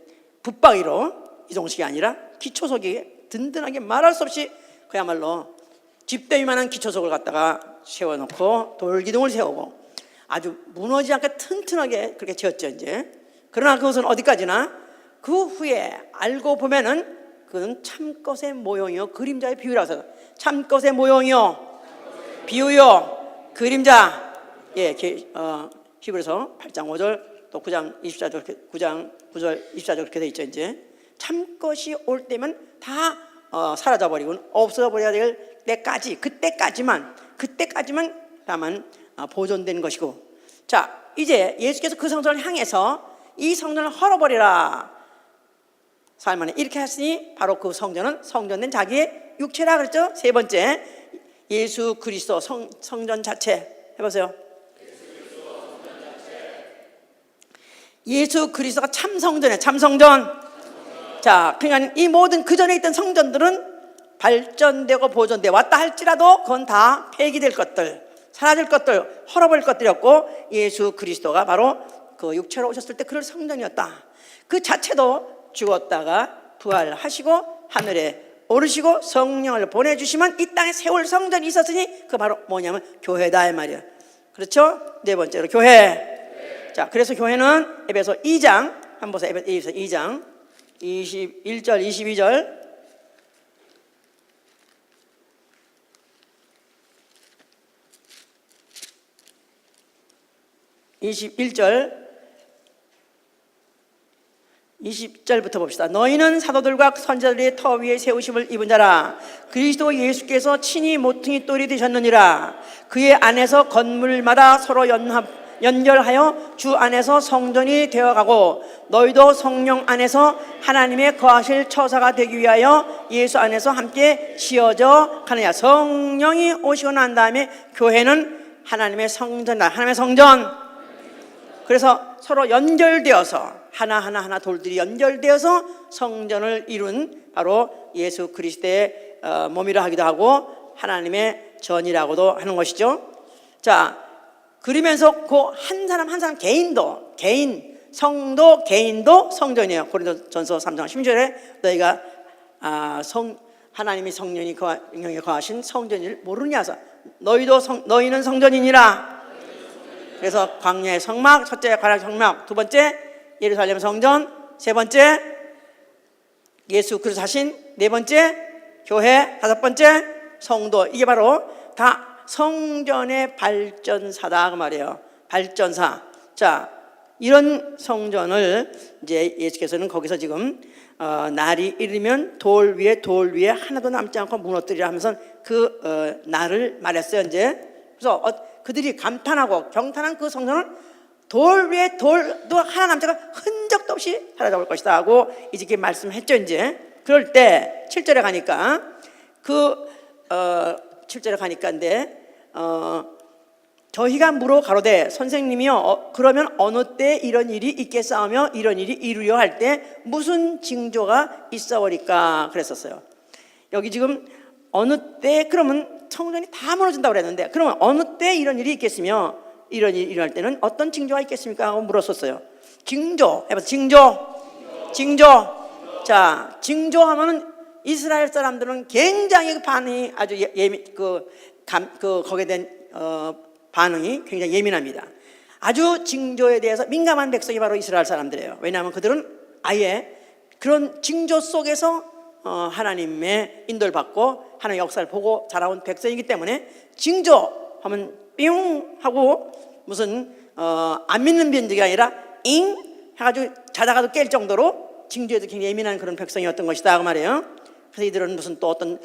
Speaker 1: 붙박이로 이동식이 아니라 기초석이 든든하게 말할 수 없이 그야말로 집대위만한 기초석을 갖다가 세워놓고 돌기둥을 세우고 아주 무너지지 않게 튼튼하게 그렇게 지었죠 이제. 그러나 그것은 어디까지나 그 후에 알고 보면은 그건 참것의 모형이요 그림자의 비유라고 해서, 참것의 모형이요 비유요 그림자. 예, 히브리서 8장 5절 또 9장 24절 9장 9절 24절 그렇게 돼 있죠 이제. 참것이 올 때면 다 사라져버리고 없어져버려야 될 때까지, 그때까지만 다만 보존된 것이고. 자, 이제 예수께서 그 성전을 향해서 이 성전을 헐어버리라 사흘 만에 이렇게 했으니 바로 그 성전은 성전된 자기의 육체라 그랬죠. 세 번째, 예수 그리스도 성전 자체 해보세요. 예수 그리스도가 참성전이에요. 참성전. 자, 그러니까 이 모든 그 전에 있던 성전들은 발전되고 보존돼 왔다 할지라도 그건 다 폐기될 것들, 사라질 것들, 헐어버릴 것들이었고, 예수 그리스도가 바로 그 육체로 오셨을 때 그럴 성전이었다. 그 자체도 죽었다가 부활하시고 하늘에 오르시고 성령을 보내주시면 이 땅에 세울 성전이 있었으니 그 바로 뭐냐면 교회다 이 말이에요. 그렇죠? 네 번째로 교회. 자, 그래서 교회는 에베소 2장 한번 보세요. 에베소 2장 21절 22절. (21절) 20절부터 봅시다. 너희는 사도들과 선지자들의 터 위에 세우심을 입은 자라. 그리스도 예수께서 친히 모퉁이 돌이 되셨느니라. 그의 안에서 건물마다 서로 연결하여 주 안에서 성전이 되어가고, 너희도 성령 안에서 하나님의 거하실 처사가 되기 위하여 예수 안에서 함께 지어져 가느냐. 성령이 오시고 난 다음에 교회는 하나님의 성전이다. 하나님의 성전. 그래서 서로 연결되어서 하나하나 돌들이 연결되어서 성전을 이룬 바로 예수 그리스도의 몸이라 하기도 하고 하나님의 전이라고도 하는 것이죠. 자, 그러면서 그 한 사람 한 사람 성도 개인도 성전이에요. 고린도전서 3장 10절에 너희가 하나님의 성령이 거하신 성전을 모르냐 해서 너희는 성전이니라. 그래서 광야의 성막, 첫째 광야의 성막, 두 번째 예루살렘 성전, 세 번째 예수 그리스도 하신, 네 번째 교회, 다섯 번째 성도. 이게 바로 다 성전의 발전사다 그 말이에요. 발전사. 자, 이런 성전을 이제 예수께서는 거기서 지금 날이 이르면 돌 위에 하나도 남지 않고 무너뜨리라 하면서 그 날을 말했어요 이제. 그래서 그들이 감탄하고 경탄한 그 성전을 돌 위에 돌도 하나 남지 않고 흔적도 없이 사라져볼 것이다 하고 이렇게 말씀했죠 이제. 그럴 때 7절에 가니까 7절에 가니까인데 저희가 물어 가로되 선생님이요 그러면 어느 때 이런 일이 있겠사오며 이런 일이 이루려 할 때 무슨 징조가 있어오리까 그랬었어요. 여기 지금 어느 때 그러면 성전이 다 무너진다고 그랬는데, 그러면 어느 때 이런 일이 있겠으며 이런 일이 일어날 때는 어떤 징조가 있겠습니까? 하고 물었었어요. 징조 해봐서 징조. 자, 징조하면은 이스라엘 사람들은 굉장히 반응이 아주 거기에 대한 반응이 굉장히 예민합니다. 아주 징조에 대해서 민감한 백성이 바로 이스라엘 사람들이에요. 왜냐하면 그들은 아예 그런 징조 속에서 하나님의 인도를 받고 하나님의 역사를 보고 자라온 백성이기 때문에 징조 하면 뿅 하고 무슨 안 믿는 변덕이 아니라 잉 해가지고 자다가도 깰 정도로 징조에도 굉장히 예민한 그런 백성이었던 것이다 그 말이에요. 그래서 이들은 무슨 또 어떤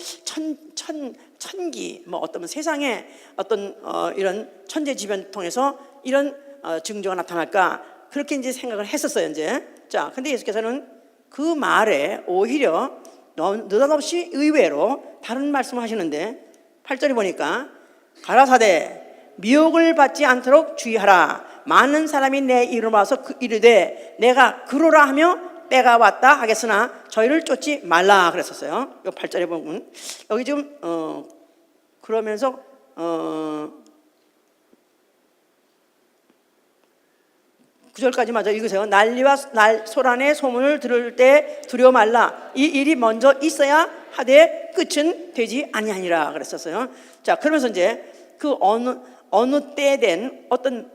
Speaker 1: 천기 뭐 어떤 세상에 어떤 이런 천재지변 통해서 이런 징조가 나타날까 그렇게 이제 생각을 했었어요 이제. 자, 근데 예수께서는 그 말에 오히려 느닷없이 의외로 다른 말씀을 하시는데 8절에 보니까 가라사대 미혹을 받지 않도록 주의하라. 많은 사람이 내 이름으로 와서 이르되 내가 그러라 하며 때가 왔다 하겠으나 저희를 쫓지 말라 그랬었어요. 이 8절에 보면 여기 지금 그러면서 9절까지 마저 읽으세요. 난리와 소란의 소문을 들을 때 두려워 말라. 이 일이 먼저 있어야 하되 끝은 되지 아니하니라 그랬었어요. 자, 그러면서 이제 그 어느 때에 대한 어떤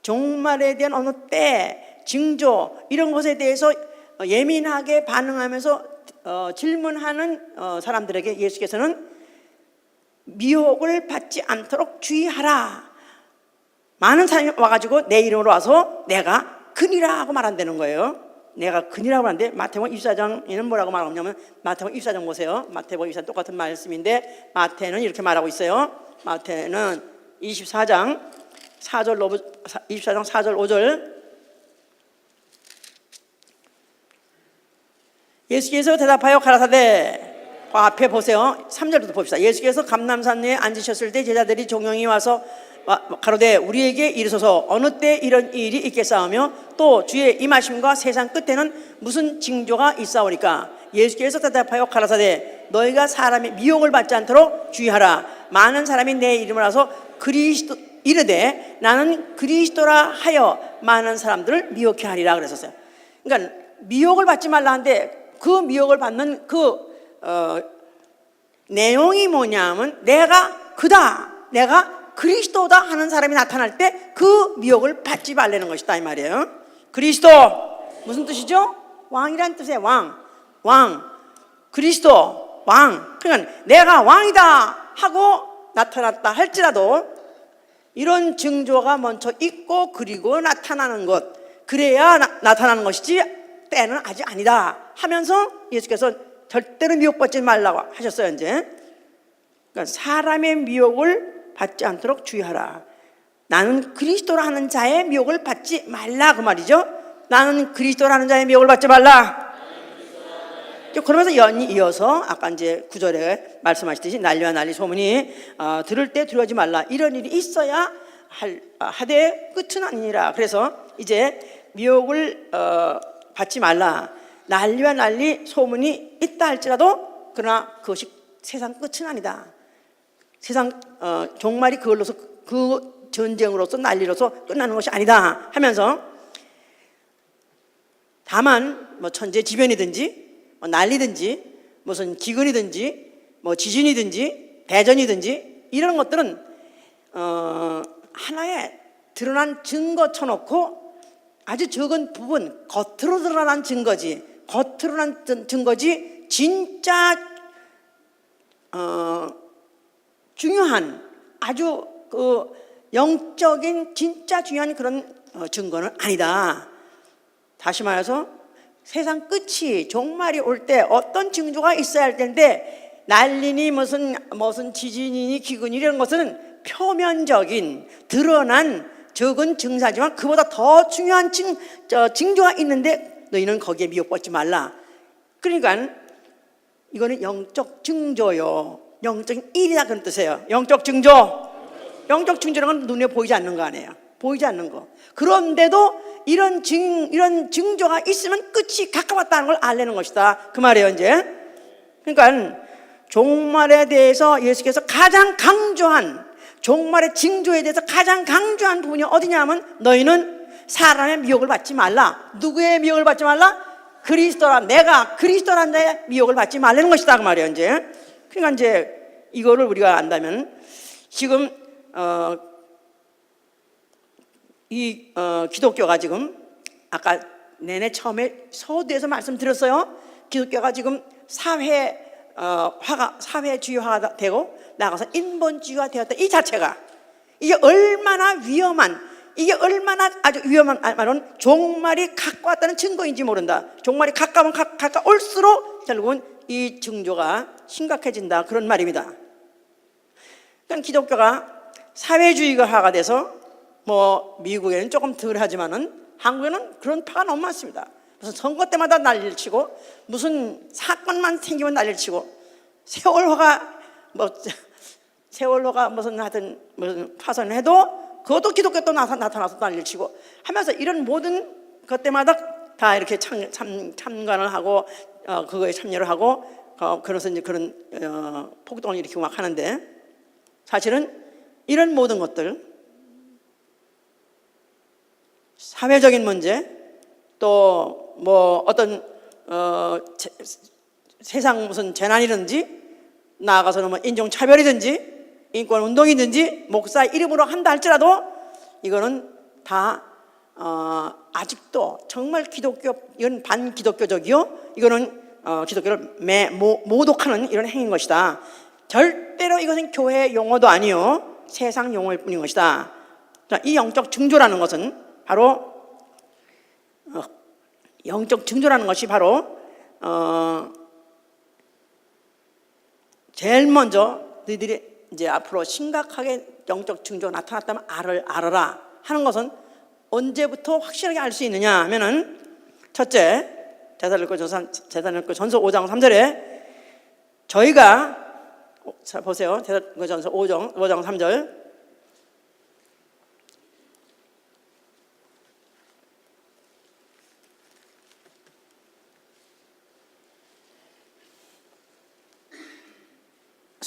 Speaker 1: 종말에 대한 어느 때 징조 이런 것에 대해서 예민하게 반응하면서 질문하는 사람들에게 예수께서는 미혹을 받지 않도록 주의하라. 많은 사람이 와가지고 내 이름으로 와서 내가 그니라 하고 말한다는 거예요. 내가 그니라고 하는데 마태복음 24장에는 뭐라고 말하냐면 마태복음 24장 보세요. 마태복음 24장 똑같은 말씀인데 마태는 이렇게 말하고 있어요. 마태는 24장 4절 5절 예수께서 대답하여 가라사대 앞에 보세요. 3절부터 봅시다. 예수께서 감람산에 앉으셨을 때 제자들이 종영이 와서 가로되 우리에게 이르소서 어느 때 이런 일이 있겠사오며 또 주의 임하심과 세상 끝에는 무슨 징조가 있사오리까. 예수께서 대답하여 가라사대 너희가 사람의 미혹을 받지 않도록 주의하라. 많은 사람이 내 이름을 와서 그리스도 이르되 나는 그리스도라 하여 많은 사람들을 미혹해 하리라 그랬었어요. 그러니까 미혹을 받지 말라 하는데 그 미혹을 받는 내용이 뭐냐면 내가 그다, 내가 그리스도다 하는 사람이 나타날 때 그 미혹을 받지 말라는 것이다 이 말이에요. 그리스도 무슨 뜻이죠? 왕이란 뜻이에요. 왕 그리스도 왕. 그러니까 내가 왕이다 하고 나타났다 할지라도 이런 징조가 먼저 있고 그리고 나타나는 것 그래야 나타나는 것이지 때는 아직 아니다 하면서 예수께서 절대로 미혹받지 말라고 하셨어요 이제. 그러니까 사람의 미혹을 받지 않도록 주의하라. 나는 그리스도라 하는 자의 미혹을 받지 말라 그 말이죠. 나는 그리스도라 하는 자의 미혹을 받지 말라. 그러면서 연이 이어서 아까 이제 9절에 말씀하셨듯이 난리와 난리 소문이 들을 때 두려워하지 말라. 이런 일이 있어야 하되 끝은 아니니라. 그래서 이제 미혹을 받지 말라. 난리와 난리 소문이 있다 할지라도 그러나 그것이 세상 끝은 아니다. 세상 종말이 그걸로서 그 전쟁으로서 난리로서 끝나는 것이 아니다 하면서 다만 뭐 천재지변이든지 뭐 난리든지 무슨 기근이든지 뭐 지진이든지 대전이든지 이런 것들은 하나의 드러난 증거 쳐놓고 아주 적은 부분 겉으로 드러난 증거지 진짜 중요한 아주 영적인 진짜 중요한 그런 증거는 아니다. 다시 말해서 세상 끝이 종말이 올 때 어떤 징조가 있어야 할 텐데 난리니 무슨 지진이니 기근이 이런 것은 표면적인 드러난 적은 증사지만 그보다 더 중요한 징조가 있는데 너희는 거기에 미혹받지 말라. 그러니까 이거는 영적 징조요. 영적인 일이다 그런 뜻이에요. 영적 징조. 영적 징조라는 건 눈에 보이지 않는 거 아니에요. 보이지 않는 거. 그런데도 이런 징조가 있으면 끝이 가까웠다는 걸 알려는 것이다 그 말이에요 이제. 그러니까 종말에 대해서 예수께서 가장 강조한, 종말의 징조에 대해서 가장 강조한 부분이 어디냐 하면 너희는 사람의 미혹을 받지 말라. 누구의 미혹을 받지 말라? 그리스도라, 내가 그리스도라는 자의 미혹을 받지 말라는 것이다 그 말이에요. 이제 그러니까 이제 이거를 우리가 안다면 지금 기독교가 지금 아까 내내 처음에 서두에서 말씀드렸어요. 기독교가 지금 사회주의화가 되고 나가서 인본주의화 되었다. 이 자체가 이게 얼마나 위험한, 이게 얼마나 아주 위험한 말은 종말이 가까웠다는 증거인지 모른다. 종말이 가까우면 가까울수록 결국은 이 징조가 심각해진다, 그런 말입니다. 그러니까 기독교가 사회주의화가 돼서 뭐 미국에는 조금 덜 하지만은 한국에는 그런 파가 너무 많습니다. 무슨 선거 때마다 난리를 치고, 무슨 사건만 생기면 난리를 치고, 세월호가 무슨 하여튼 무슨 파선을 해도 그것도 기독교 또 나타나서 난리를 치고 하면서 이런 모든 것 때마다 다 이렇게 참관을 하고 그거에 참여를 하고 그래서 이제 그런 폭동을 일으키고 막 하는데, 사실은 이런 모든 것들, 사회적인 문제, 또 뭐 어떤 세상 무슨 재난이든지, 나아가서는 뭐 인종차별이든지 인권운동이든지 목사 이름으로 한다 할지라도 이거는 다 아직도 정말 이건 반기독교적이요, 이거는 기독교를 모독하는 이런 행위인 것이다. 절대로 이것은 교회 용어도 아니요, 세상 용어일 뿐인 것이다. 이 영적 징조라는 것은 바로 제일 먼저 너희들이 이제 앞으로 심각하게 영적 징조가 나타났다면 알아라 하는 것은 언제부터 확실하게 알 수 있느냐 하면은, 첫째, 데살로니가전서 5장 3절에 저희가, 자 보세요, 데살로니가전서 5장 3절,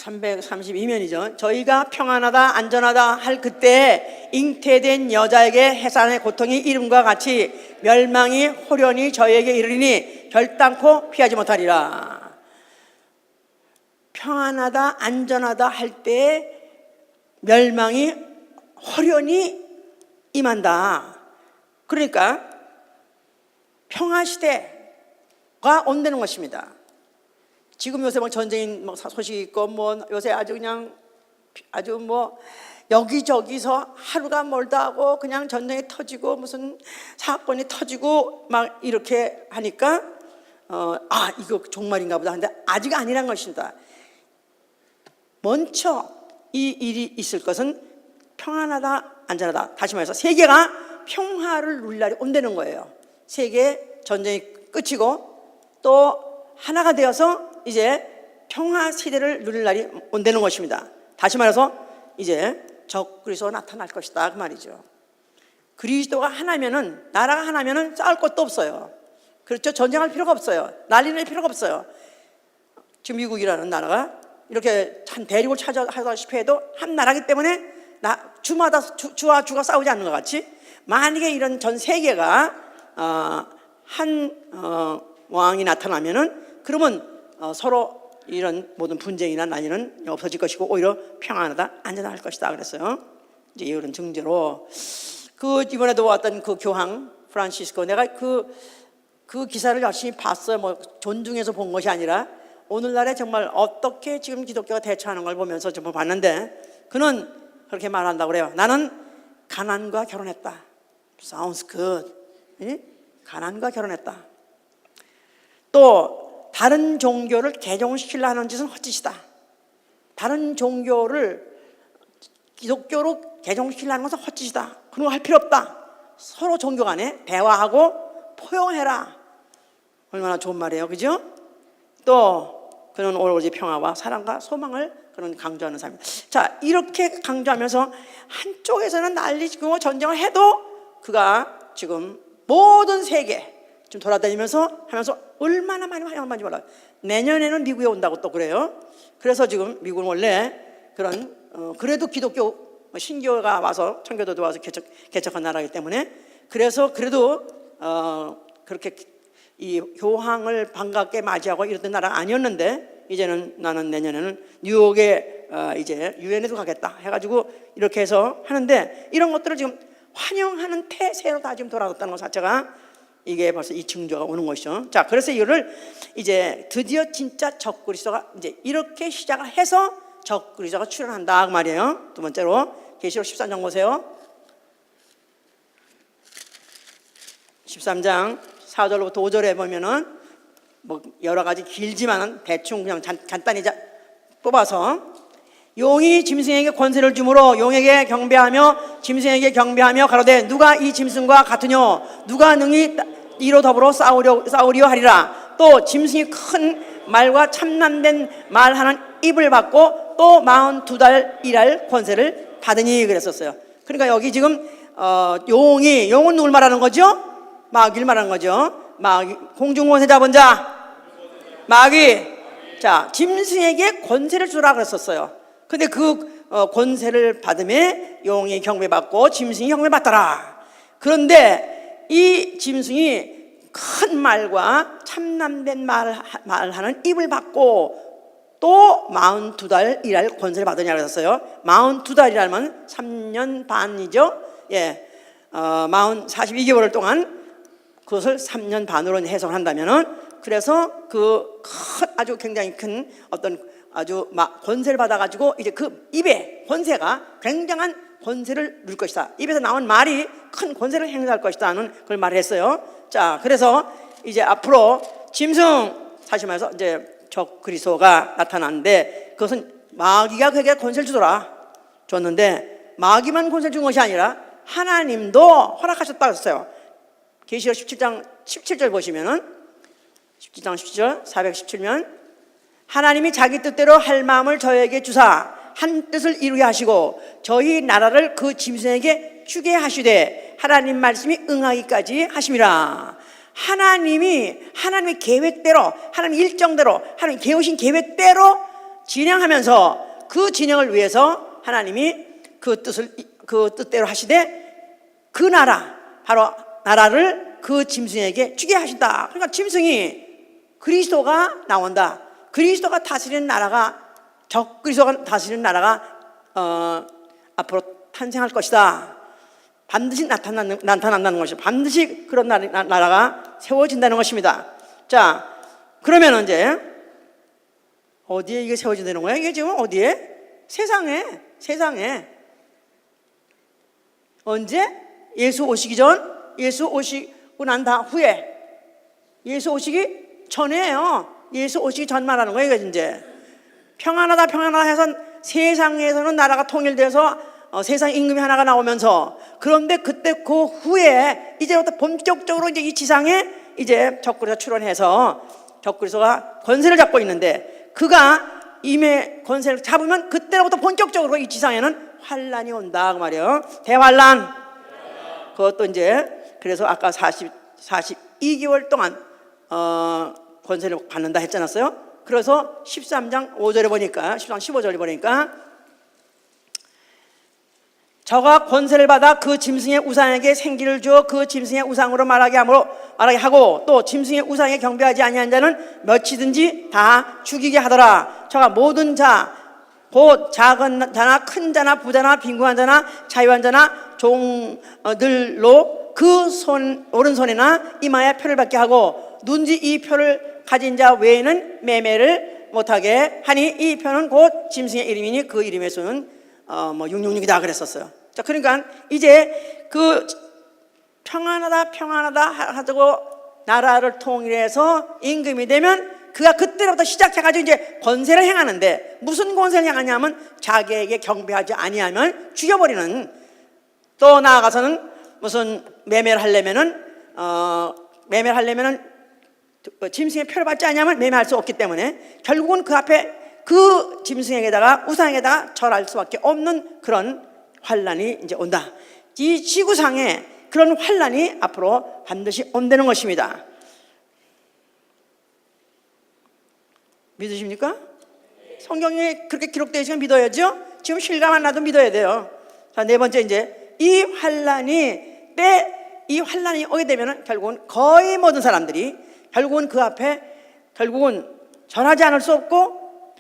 Speaker 1: (332면이죠) 저희가 평안하다 안전하다 할 그때 잉태된 여자에게 해산의 고통이 이름과 같이 멸망이 호련히 저희에게 이르리니 결단코 피하지 못하리라. 평안하다 안전하다 할 때 멸망이 호련히 임한다. 그러니까 평화시대가 온다는 것입니다. 지금 요새 뭐 전쟁인 소식이 있고 뭐 요새 아주 뭐 여기저기서 하루가 멀다 하고 그냥 전쟁이 터지고 무슨 사건이 터지고 막 이렇게 하니까 이거 종말인가 보다 하는데 아직 아니란 것입니다. 먼저 이 일이 있을 것은 평안하다 안전하다, 다시 말해서 세계가 평화를 누릴 날이 온다는 거예요. 세계 전쟁이 끝이고 또 하나가 되어서 이제 평화 시대를 누릴 날이 온다는 것입니다. 다시 말해서 이제 적그리스도가 나타날 것이다 그 말이죠. 그리스도가 하나면은, 나라가 하나면은 싸울 것도 없어요. 그렇죠? 전쟁할 필요가 없어요. 난리 낼 필요가 없어요. 지금 미국이라는 나라가 이렇게 한 대륙을 차지하다시피 해도 한 나라이기 때문에 주와 주가 싸우지 않는 것 같이, 만약에 이런 전 세계가 한 왕이 나타나면은 그러면 서로 이런 모든 분쟁이나 난리는 없어질 것이고 오히려 평안하다 안전할 것이다 그랬어요. 이제 이런 증거로 이번에도 왔던 그 교황 프란시스코, 내가 그 기사를 열심히 봤어요. 뭐 존중해서 본 것이 아니라 오늘날에 정말 어떻게 지금 기독교가 대처하는 걸 보면서 정말 봤는데, 그는 그렇게 말한다고 그래요. 나는 가난과 결혼했다. Sounds good. 가난과 결혼했다. 또 다른 종교를 개종시키려 하는 짓은 헛짓이다. 다른 종교를 기독교로 개종시키려 하는 것은 헛짓이다. 그런 거 할 필요 없다. 서로 종교 간에 대화하고 포용해라. 얼마나 좋은 말이에요, 그죠? 또 그는 오로지 평화와 사랑과 소망을 그런 강조하는 사람입니다. 자, 이렇게 강조하면서 한쪽에서는 난리치고 전쟁을 해도 그가 지금 모든 세계 좀 돌아다니면서 하면서 얼마나 많이 화형을 받는지 몰라요. 내년에는 미국에 온다고 또 그래요. 그래서 지금 미국은 원래 그런 그래도 기독교 신교가 와서 청교도도 와서 개척한 나라이기 때문에 그래서 그래도 그렇게 이 교황을 반갑게 맞이하고 이랬던 나라가 아니었는데 이제는 나는 내년에는 뉴욕에 이제 유엔에도 가겠다 해가지고 이렇게 해서 하는데 이런 것들을 지금 환영하는 태세로 다 지금 돌아갔다는 것 자체가 이게 벌써 이 징조가 오는 것이죠. 자, 그래서 이거를 이제 드디어 진짜 적그리스도가 이제 이렇게 시작을 해서 적그리스도가 출현한다 그 말이에요. 두 번째로 계시록 13장 보세요. 13장 4절부터 5절에 보면은 뭐 여러 가지 길지만은 대충 그냥 간단히 뽑아서 용이 짐승에게 권세를 주므로 용에게 경배하며 짐승에게 경배하며 가로되 누가 이 짐승과 같으뇨 누가 능히 이로 더불어 싸우려 하리라. 또 짐승이 큰 말과 참남된 말하는 입을 받고 또 42달 일할 권세를 받으니 그랬었어요. 그러니까 여기 지금 용은 누굴 말하는 거죠? 마귀를 말하는 거죠. 마귀, 공중권세 잡은 자 마귀. 자, 짐승에게 권세를 주라 그랬었어요. 근데 그 권세를 받음에 용이 경배받고 짐승이 경배받더라. 그런데 이 짐승이 큰 말과 참남된 말하는 입을 받고 또 42달 일할 권세를 받으냐 그랬어요. 42달이라면 3년 반이죠. 예, 42개월 동안 그것을 3년 반으로 해석을 한다면은 그래서 그 큰 아주 굉장히 큰 어떤 아주 권세를 받아가지고 이제 그 입에 권세가 굉장한 권세를 누릴 것이다. 입에서 나온 말이 큰 권세를 행사할 것이다 하는 그걸 말을 했어요. 자, 그래서 이제 앞으로 짐승 다시 말해서 이제 적그리스도가 나타나는데 그것은 마귀가 그에게 권세를 주더라 줬는데 마귀만 권세를 준 것이 아니라 하나님도 허락하셨다고 했어요. 계시록 17장 17절 보시면은 17장 17절 417면 하나님이 자기 뜻대로 할 마음을 저에게 주사 한 뜻을 이루게 하시고 저희 나라를 그 짐승에게 주게 하시되 하나님 말씀이 응하기까지 하심이라. 하나님의 계획대로 하나님 일정대로 하나님 계우신 계획대로 진행하면서 그 진행을 위해서 하나님이 그 뜻대로 하시되 그 나라 바로 나라를 그 짐승에게 주게 하신다. 그러니까 짐승이 그리스도가 나온다. 그리스도가 다스리는 나라가 적그리스도가 다스리는 나라가 앞으로 탄생할 것이다. 반드시 나타난다는 것이 반드시 그런 나라가 세워진다는 것입니다. 자, 그러면 이제 어디에 이게 세워진다는 거야? 이게 지금 어디에? 세상에 언제? 예수 오시기 전, 예수 오시고 난 후에, 예수 오시기 전이에요. 예수 오시기 전 말하는 거예요. 이거 이제 평안하다 해서 세상에서는 나라가 통일돼서 세상 임금이 하나가 나오면서 그런데 그때 그 후에 이제부터 본격적으로 이제 이 지상에 이제 적그리스도가 출현해서 적그리스도가 권세를 잡고 있는데 그가 임의 권세를 잡으면 그때로부터 본격적으로 이 지상에는 환란이 온다 그 말이에요. 대환란. 그것도 이제 그래서 아까 42개월 동안 권세를 받는다 했지 않았어요? 그래서 13장 5절에 보니까 13장 15절에 보니까 저가 권세를 받아 그 짐승의 우상에게 생기를 주어 그 짐승의 우상으로 말하게 하고 또 짐승의 우상에 경배하지 아니한 자는 몇이든지 다 죽이게 하더라. 저가 모든 자 곧 작은 자나 큰 자나 부자나 빈궁한 자나 자유한 자나 종들로 그 오른손이나 이마에 표를 받게 하고 누군지 이 표를 가진 자 외에는 매매를 못하게 하니 이 표는 곧 짐승의 이름이니 그 이름의 수는 666이다 그랬었어요. 자, 그러니까 이제 그 평안하다 하고 나라를 통일해서 임금이 되면 그가 그때부터 시작해가지고 이제 권세를 행하는데 무슨 권세를 행하냐면 자기에게 경배하지 아니하면 죽여버리는, 또 나아가서는 무슨 매매를 하려면은 짐승의 표를 받지 않으면 매매할 수 없기 때문에 결국은 그 앞에 그 짐승에게다가 우상에다가 절할 수밖에 없는 그런 환란이 이제 온다. 이 지구상에 그런 환란이 앞으로 반드시 온다는 것입니다. 믿으십니까? 성경에 그렇게 기록되어 있으면 믿어야죠. 지금 실감 안 나도 믿어야 돼요. 자, 네 번째, 이제 이 환란이 오게 되면은 결국은 거의 모든 사람들이 결국은 그 앞에 결국은 절하지 않을 수 없고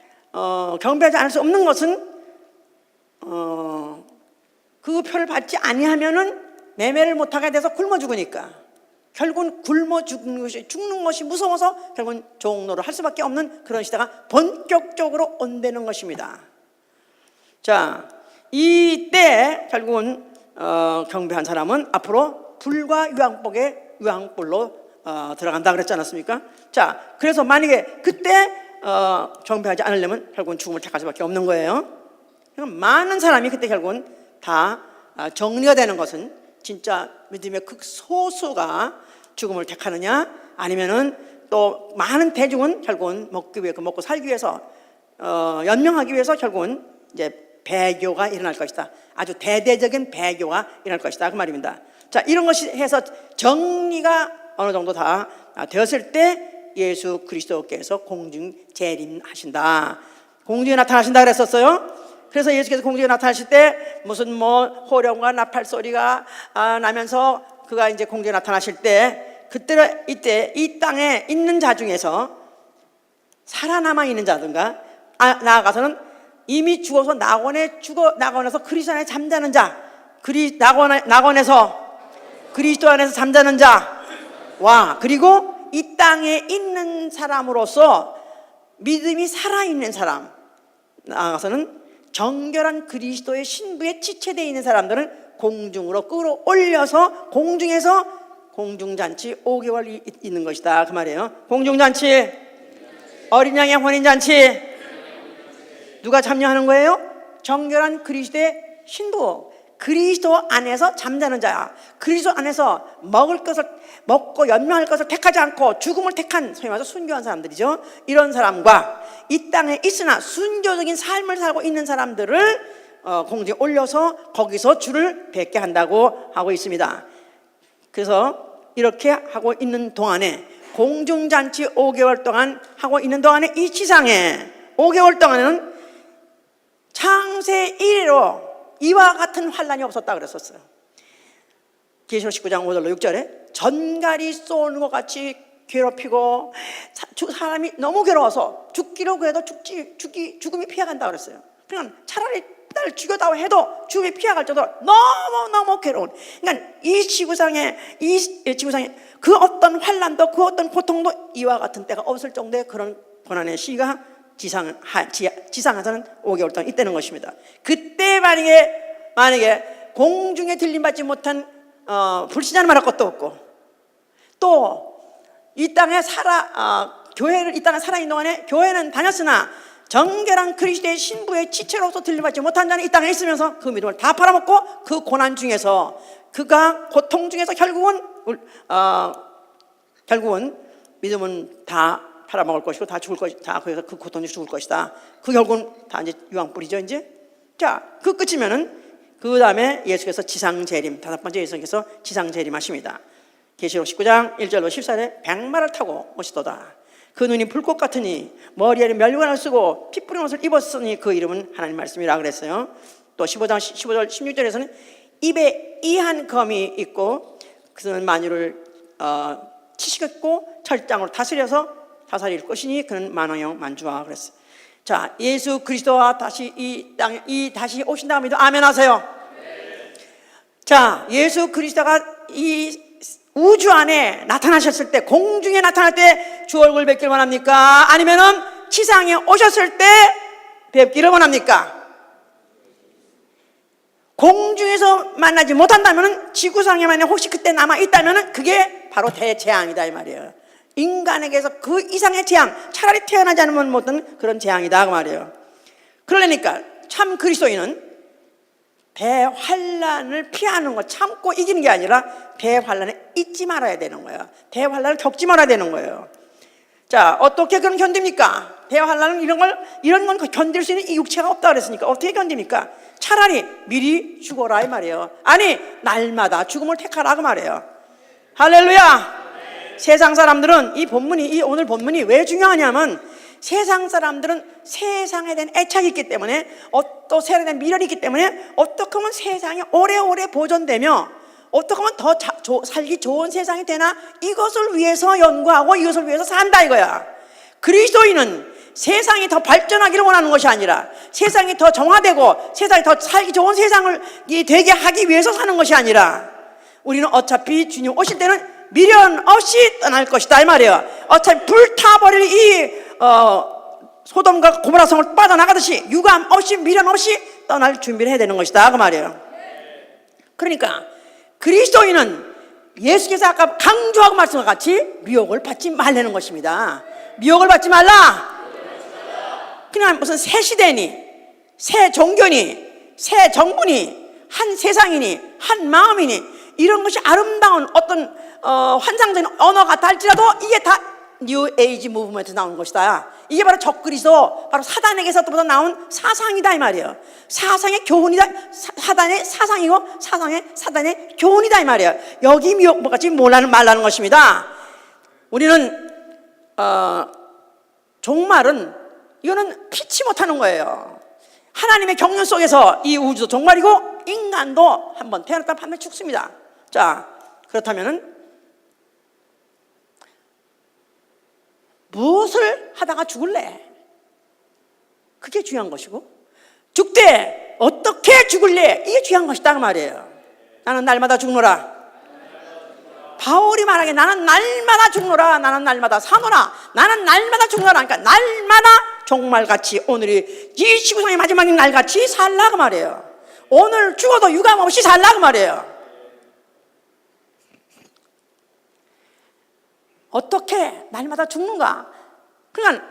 Speaker 1: 경배하지 않을 수 없는 것은 그 표를 받지 아니하면은 매매를 못하게 돼서 굶어 죽으니까 결국은 굶어 죽는 것이 무서워서 결국은 종로를 할 수밖에 없는 그런 시대가 본격적으로 온다는 것입니다. 자, 이때 결국은 경배한 사람은 앞으로 불과 유황불로 들어간다 그랬지 않았습니까? 자, 그래서 만약에 그때 경배하지 않으려면 결국은 죽음을 택할 수밖에 없는 거예요. 많은 사람이 그때 결국은 다 정리가 되는 것은 진짜 믿음의 극소수가 죽음을 택하느냐, 아니면은 또 많은 대중은 결국은 먹고 살기 위해서 연명하기 위해서 결국은 이제 배교가 일어날 것이다. 아주 대대적인 배교가 일어날 것이다 그 말입니다. 자, 이런 것이 해서 정리가 어느 정도 다 되었을 때 예수 그리스도께서 공중 재림하신다. 공중에 나타나신다 그랬었어요. 그래서 예수께서 공중에 나타나실 때 무슨 호령과 나팔 소리가 나면서 그가 이제 공중에 나타나실 때 이때 이 땅에 있는 자 중에서 살아남아 있는 자든가 나아가서는 이미 죽어서 낙원에서 그리스도 안에 잠자는 자, 낙원에서 그리스도 안에서 잠자는 자와 그리고 이 땅에 있는 사람으로서 믿음이 살아있는 사람, 나아가서는 정결한 그리스도의 신부에 지체되어 있는 사람들은 공중으로 끌어올려서 공중에서 공중잔치 5개월 있는 것이다 그 말이에요. 공중잔치, 어린 양의 혼인잔치, 누가 참여하는 거예요? 정결한 그리스도의 신부, 그리스도 안에서 잠자는 자야. 그리스도 안에서 먹고 연명할 것을 택하지 않고 죽음을 택한 소위 말해서 순교한 사람들이죠. 이런 사람과 이 땅에 있으나 순교적인 삶을 살고 있는 사람들을 공중에 올려서 거기서 주를 뵙게 한다고 하고 있습니다. 그래서 이렇게 하고 있는 동안에 공중잔치 5개월 동안 하고 있는 동안에 이 지상에 5개월 동안에는 창세 이래로 이와 같은 환란이 없었다 그랬었어요. 계시록 19장 5절로 6절에 전갈이 쏘는 것 같이 괴롭히고 사람이 너무 괴로워서 죽기로 해도 죽음이 피해간다 그랬어요. 그러니까 차라리 나를 죽여다오 해도 죽음이 피해갈 정도로 너무 괴로운, 그러니까 이 지구상에 그 어떤 환란도 그 어떤 고통도 이와 같은 때가 없을 정도의 그런 고난의 시기가 지상에서는 5개월 동안 있다는 것입니다. 그때 만약에 공중에 들림받지 못한 불신자는 말할 것도 없고, 또 이 땅에 교회를 이 땅에 살아있는 동안에 교회는 다녔으나 정결한 그리스도의 신부의 지체로서 들림받지 못한 자는 이 땅에 있으면서 그 믿음을 다 팔아먹고 그 고난 중에서 그가 고통 중에서 결국은 믿음은 다 팔아먹을 것이고 다 죽을 것이다. 거기서 그 고통 중에 죽을 것이다. 그 결국은 다 이제 유황불이죠 이제. 자, 그 끝이면은 그 다음에 예수께서 지상재림, 다섯 번째 예수께서 지상재림하십니다. 계시록 19장 1절로 14절에 백마를 타고 오시도다. 그 눈이 불꽃 같으니 머리에는 멸관을 쓰고 피 뿌린 옷을 입었으니 그 이름은 하나님 말씀이라 그랬어요. 또 15장 15절 16절에서는 입에 이한 검이 있고 그는 만유를 치시겠고 철장으로 다스려서 다스릴 것이니 그는 만왕형 만주하 그랬어요. 자, 예수 그리스도와 다시 이 땅에 다시 오신다고 믿어 아멘 하세요. 네. 자, 예수 그리스도가 이 우주 안에 나타나셨을 때, 공중에 나타날 때 주 얼굴 뵙기를 원합니까? 아니면은 지상에 오셨을 때 뵙기를 원합니까? 공중에서 만나지 못한다면은 지구상에 만약 혹시 그때 남아 있다면은 그게 바로 대재앙이다 이 말이에요. 인간에게서 그 이상의 재앙, 차라리 태어나지 않으면 못한 그런 재앙이다 그 말이에요. 그러니까 참 그리스도인은 대환란을 피하는 거, 참고 이기는 게 아니라 대환란에 잊지 말아야 되는 거예요. 대환란을 겪지 말아야 되는 거예요. 자, 어떻게 그런 견딥니까? 대환란은 이런 건 견딜 수 있는 이 육체가 없다 그랬으니까 어떻게 견딥니까? 차라리 미리 죽어라 이 말이에요. 아니, 날마다 죽음을 택하라 그 말이에요. 할렐루야. 세상 사람들은 오늘 본문이 왜 중요하냐면 세상 사람들은 세상에 대한 애착이 있기 때문에, 또 세상에 대한 미련이 있기 때문에 어떻게 하면 세상이 오래오래 보존되며 어떻게 하면 더 살기 좋은 세상이 되나, 이것을 위해서 연구하고 이것을 위해서 산다 이거야. 그리스도인은 세상이 더 발전하기를 원하는 것이 아니라, 세상이 더 정화되고 세상이 더 살기 좋은 세상을 되게 하기 위해서 사는 것이 아니라, 우리는 어차피 주님 오실 때는 미련 없이 떠날 것이다 이 말이에요. 어차피 불타버릴 이 소돔과 고모라 성을 빠져나가듯이 유감 없이 미련 없이 떠날 준비를 해야 되는 것이다 그 말이에요. 그러니까 그리스도인은 예수께서 아까 강조하고 말씀과 같이 미혹을 받지 말라는 것입니다. 미혹을 받지 말라. 그냥 무슨 새 시대니, 새 종교니, 새 정부니, 한 세상이니, 한 마음이니, 이런 것이 아름다운 어떤 환상적인 언어 같다 할지라도 이게 다 뉴 에이지 무브먼트 나오는 것이다. 이게 바로 적그리스도, 바로 사단에게서부터 나온 사상이다 이 말이에요. 사상의 교훈이다. 사단의 사상이고 사단의 교훈이다 이 말이에요. 여기 미혹받지 말라는 것입니다. 우리는 종말은, 이거는 피치 못하는 거예요. 하나님의 경륜 속에서 이 우주도 종말이고 인간도 한번 태어났다 반면 죽습니다. 자, 그렇다면은 무엇을 하다가 죽을래? 그게 중요한 것이고, 죽되 어떻게 죽을래? 이게 중요한 것이다 그 말이에요. 나는 날마다 죽노라. 바울이 말하기에 나는 날마다 죽노라, 나는 날마다 사노라, 나는 날마다 죽노라. 그러니까 날마다 종말같이, 오늘이 이 지구상의 마지막 날같이 살라 그 말이에요. 오늘 죽어도 유감 없이 살라 그 말이에요. 어떻게 날마다 죽는가? 그러니까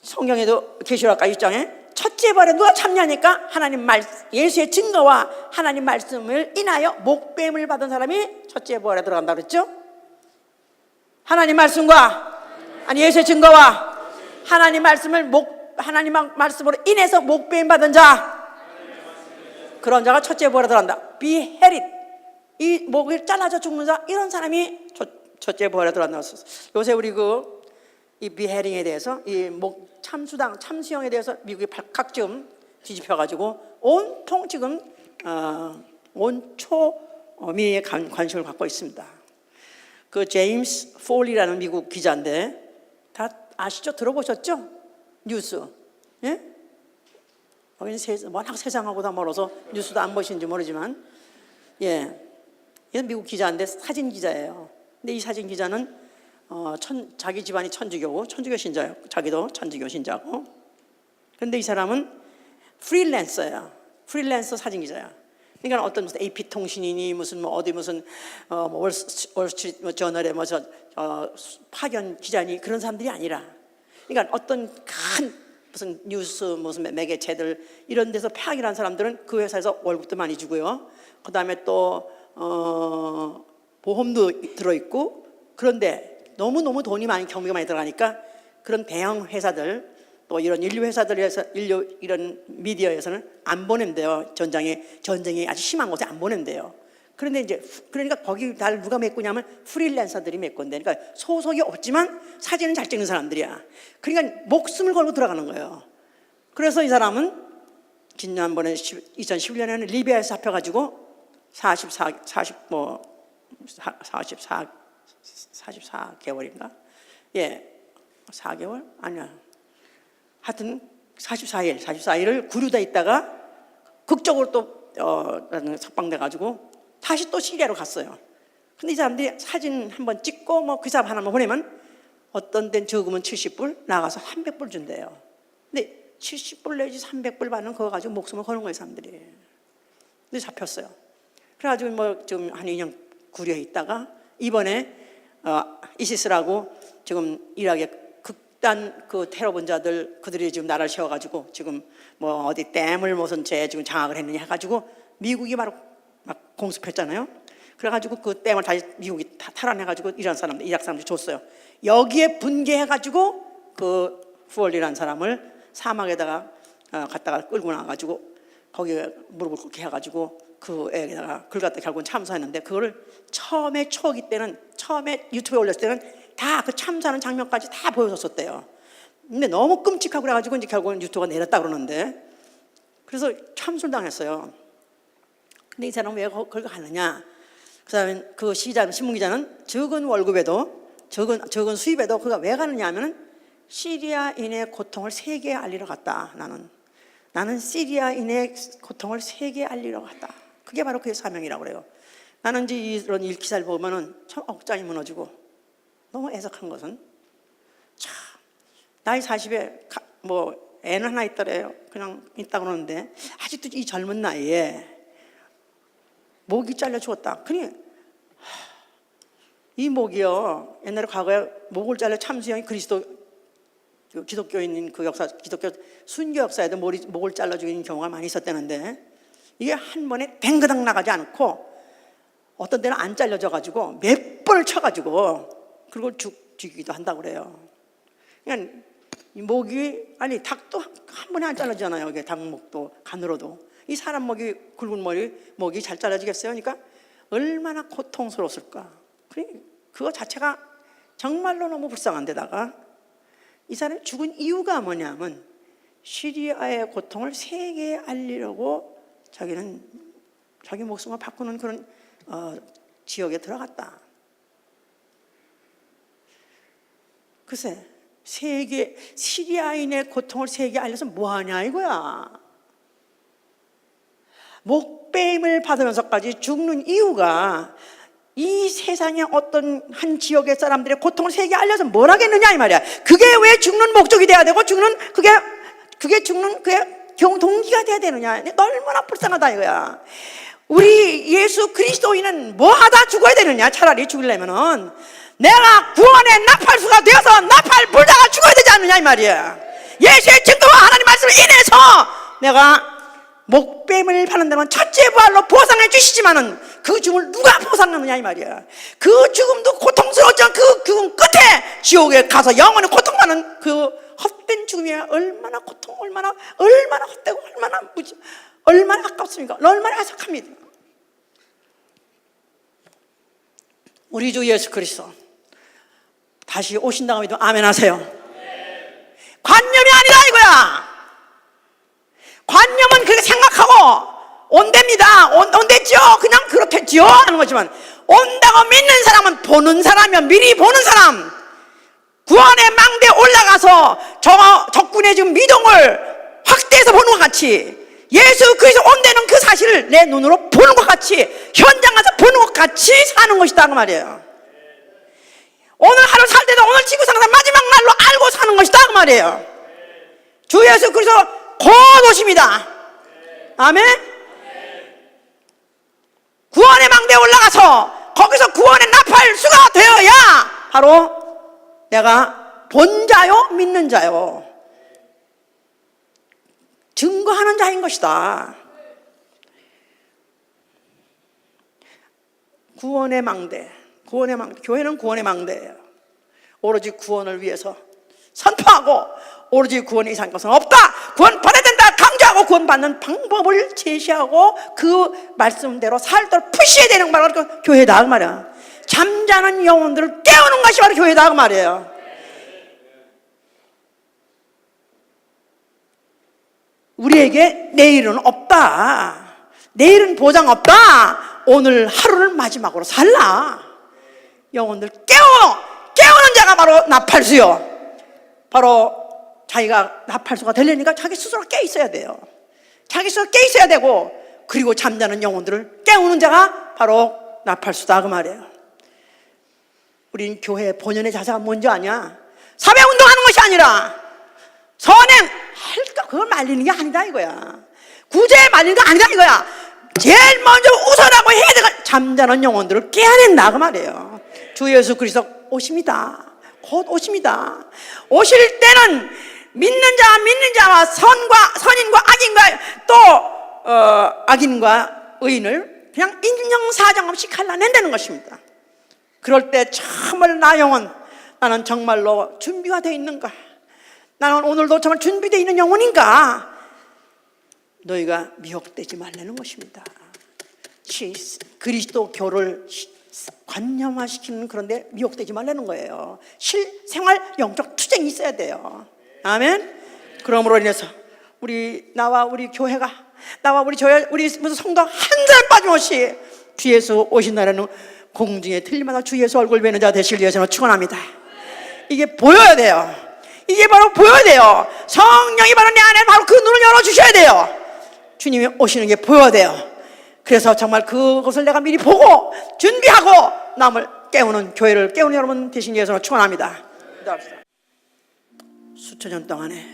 Speaker 1: 성경에도 계시록가 1장에 첫째 벌에 누가 참여하니까 하나님 예수의 증거와 하나님 말씀을 인하여 목뱀을 받은 사람이 첫째 벌에 들어간다 그랬죠? 하나님 말씀과 예수의 증거와 하나님 말씀으로 인해서 목뱀 받은 자, 그런 자가 첫째 벌에 들어간다. beheaded, 이 목을 잘라져 죽는 자, 이런 사람이 첫째 벌에 들어간다. 요새 우리 이 비헤링에 대해서, 이 목 참수형에 대해서 미국이 각종 뒤집혀가지고 온통 지금 온 초미의 관심을 갖고 있습니다. 그 제임스 폴리라는 미국 기자인데, 다 아시죠? 들어보셨죠? 뉴스. 예? 워낙 세상하고 다 멀어서 뉴스도 안 보시는지 모르지만, 예, 미국 기자인데 사진 기자예요. 근데 이 사진 기자는 자기 집안이 천주교 신자예요. 자기도 천주교 신자고. 그런데 이 사람은 프리랜서예요. 프리랜서 사진 기자야. 그러니까 어떤 무슨 AP 통신이니 무슨 월스트리트 저널에 파견 기자니 그런 사람들이 아니라, 그러니까 어떤 큰 무슨 뉴스 무슨 매개체들 이런 데서 파견한 사람들은 그 회사에서 월급도 많이 주고요. 그 다음에 또 보험도 들어있고, 그런데 너무너무 돈이 많이, 경비가 많이 들어가니까 그런 대형 회사들, 또 이런 인류 회사들에서, 이런 미디어에서는 안 보낸대요. 전쟁이 아주 심한 곳에 안 보낸대요. 그러니까 거기 날 누가 메꾸냐면 프리랜서들이 메꾼대. 그러니까 소속이 없지만 사진은 잘 찍는 사람들이야. 그러니까 목숨을 걸고 들어가는 거예요. 그래서 이 사람은 지난번에 2011년에는 리비아에서 잡혀가지고 44개월인가? 예, 4개월? 아니야. 하여튼 44일을 구류돼 있다가 극적으로 또 석방돼가지고 다시 또 시리아로 갔어요. 근데 이 사람들이 사진 한번 찍고 그 사람 하나만 보내면 어떤 데는 적으면 70불, 나가서 300불 준대요. 근데 70불 내지 300불 받는 그거 가지고 목숨을 거는 거예요, 사람들이. 근데 잡혔어요. 그래가지고 지금 한 2년 구류해 있다가 이번에 이시스라고 지금 이라크의 극단 그 테러분자들, 그들이 지금 나라를 세워가지고 지금 어디 댐을 무슨 지금 장악을 했느냐 해가지고 미국이 바로 막 공습했잖아요. 그래가지고 그 댐을 다시 미국이 다 탈환해가지고 이란 사람들, 이라크 사람들이 줬어요. 여기에 분개해가지고 그 후얼리라는 사람을 사막에다가 갖다가 끌고 나가가지고 거기에 무릎을 꿇게 해가지고 그 애에다가 그걸 갖다 결국은 참사했는데, 그거를 처음에 초기 때는, 처음에 유튜브에 올렸을 때는 다 그 참사하는 장면까지 다 보여줬었대요. 근데 너무 끔찍하고 그래가지고 이제 결국은 유튜브가 내렸다 그러는데, 그래서 참술당했어요. 근데 이 사람은 왜 그걸 가느냐? 그 다음에 그 신문기자는 적은 월급에도 적은 수입에도 그가 왜 가느냐 하면은 시리아인의 고통을 세계에 알리러 갔다. 나는 시리아인의 고통을 세계에 알리러 갔다. 그게 바로 그의 사명이라고 그래요. 나는 이제 이런 기사를 보면은 참 억장이 무너지고, 너무 애석한 것은 참 나이 40에 뭐 애는 하나 있더래요. 그냥 있다 그러는데 아직도 이 젊은 나이에 목이 잘려 죽었다. 그러니 이 목이요, 옛날에 과거에 목을 잘려 참수형이 기독교인인 그 역사, 기독교 순교 역사에도 목을 잘라 죽이는 경우가 많이 있었다는데, 이게 한 번에 댕그당 나가지 않고 어떤 때는 안 잘려져 가지고 몇 번을 쳐가지고 그리고 죽이기도 한다고 그래요. 그러니까 이 목이, 아니 닭도 한 번에 안 잘라지잖아요. 이게 닭목도 간으로도. 이 사람 목이, 굵은 목이 잘 잘라지겠어요? 그러니까 얼마나 고통스러웠을까. 그거 자체가 정말로 너무 불쌍한 데다가 이 사람이 죽은 이유가 뭐냐면 시리아의 고통을 세계에 알리려고 자기는 자기 목숨을 바꾸는 그런 지역에 들어갔다. 글쎄, 시리아인의 고통을 세계에 알려서 뭐하냐 이거야. 목배임을 받으면서까지 죽는 이유가 이 세상의 어떤 한 지역의 사람들의 고통을 세계에 알려서 뭘 하겠느냐 이 말이야. 그게 왜 죽는 목적이 돼야 되고 그게 죽는 그게 동기가 돼야 되느냐. 얼마나 불쌍하다 이거야. 우리 예수 그리스도인은 뭐 하다 죽어야 되느냐. 차라리 죽으려면은 내가 구원의 나팔수가 되어서 나팔 불다가 죽어야 되지 않느냐 이 말이야. 예수의 증거와 하나님 말씀을 인해서 내가 목뱀을 파는 데는 첫째 부활로 보상해 주시지만은 그 죽음을 누가 보상하느냐 이 말이야. 그 죽음도 고통스러웠지만 그 죽음 끝에 지옥에 가서 영원히 고통받는 그 헛된 죽음이야. 얼마나 얼마나 헛되고 얼마나 아깝습니까? 얼마나 아삭합니다. 우리 주 예수 그리스도 다시 오신다고 믿으면 아멘 하세요. 관념이 아니라 이거야. 관념은 그렇게 생각하고 온답니다. 온댔죠. 그냥 그렇겠죠 하는 거지만, 온다고 믿는 사람은 보는 사람이야. 미리 보는 사람. 구원의 망대에 올라가서 적군의 지금 미동을 확대해서 보는 것 같이, 예수 그리스도 온다는 그 사실을 내 눈으로 보는 것 같이, 현장 가서 보는 것 같이 사는 것이다 그 말이에요. 오늘 하루 살 때도 오늘 지구상에서 마지막 날로 알고 사는 것이다 그 말이에요. 주 예수 그리스도 곧 오십니다. 아멘. 구원의 망대에 올라가서 거기서 구원의 나팔수가 되어야 바로 내가 본 자요 믿는 자요 증거하는 자인 것이다. 구원의 망대, 교회는 구원의 망대예요. 오로지 구원을 위해서 선포하고 오로지 구원 이상의 것은 없다. 구원 받아야 된다 강조하고 구원받는 방법을 제시하고 그 말씀대로 살도록 푸시해야 되는 게 바로 그 교회다 그 말이야. 잠자는 영혼들을 깨우는 것이 바로 교회다 그 말이에요. 우리에게 내일은 없다. 내일은 보장 없다. 오늘 하루를 마지막으로 살라. 영혼들 깨우는 자가 바로 나팔수요. 바로 자기가 나팔수가 되려니까 자기 스스로 깨 있어야 돼요. 자기 스스로 깨 있어야 되고, 그리고 잠자는 영혼들을 깨우는 자가 바로 나팔수다 그 말이에요. 우린 교회의 본연의 자세가 뭔지 아냐? 사회운동하는 것이 아니라 선행할까 그걸 말리는 게 아니다 이거야. 구제에 말리는 게 아니다 이거야. 제일 먼저 우선하고 해야 되는 잠자는 영혼들을 깨어낸다 그 말이에요. 주 예수 그리스도 오십니다. 곧 오십니다. 오실 때는 믿는 자와 선인과 악인과 또 악인과 의인을 그냥 인정사정 없이 갈라낸다는 것입니다. 그럴 때 정말 나 영혼, 나는 정말로 준비가 되어 있는가? 나는 오늘도 정말 준비되어 있는 영혼인가? 너희가 미혹되지 말라는 것입니다. 그리스도교를 관념화시키는 그런데 미혹되지 말라는 거예요. 실생활 영적 투쟁이 있어야 돼요. 아멘. 그러므로 인해서 나와 우리 교회가, 나와 우리 무슨 성도 한 사람 빠짐없이 주 예수 오신다라는 공중에 틀림마다 주 예수 얼굴 뵈는 자 되실 위해서 축원합니다. 이게 보여야 돼요. 이게 바로 보여야 돼요. 성령이 바로 내 안에 바로 그 눈을 열어주셔야 돼요. 주님이 오시는 게 보여야 돼요. 그래서 정말 그것을 내가 미리 보고 준비하고 남을 깨우는, 교회를 깨우는 여러분 되신 위해서 축원합니다. 수천 년 동안에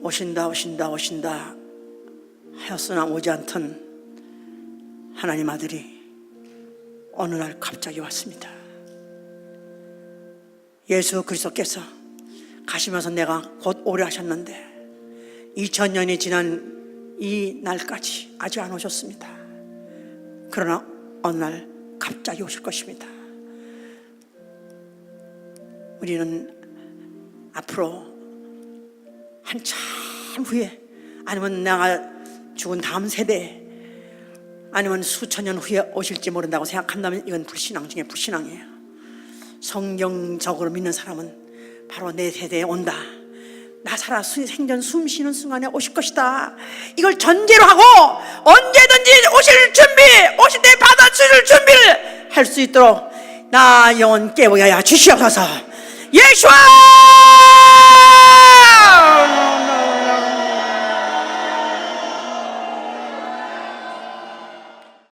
Speaker 1: 오신다 하였으나 오지 않던 하나님 아들이 어느 날 갑자기 왔습니다. 예수 그리스도께서 가시면서 내가 곧 오래 하셨는데 2000년이 지난 이 날까지 아직 안 오셨습니다. 그러나 어느 날 갑자기 오실 것입니다. 우리는 앞으로 한참 후에, 아니면 내가 죽은 다음 세대, 아니면 수천 년 후에 오실지 모른다고 생각한다면 이건 불신앙 중에 불신앙이에요. 성경적으로 믿는 사람은 바로 내 세대에 온다, 나 살아 생전 숨 쉬는 순간에 오실 것이다, 이걸 전제로 하고 언제든지 오실 때 받아주실 준비를 할 수 있도록 나 영혼 깨우게 하여 주시옵소서. 예수와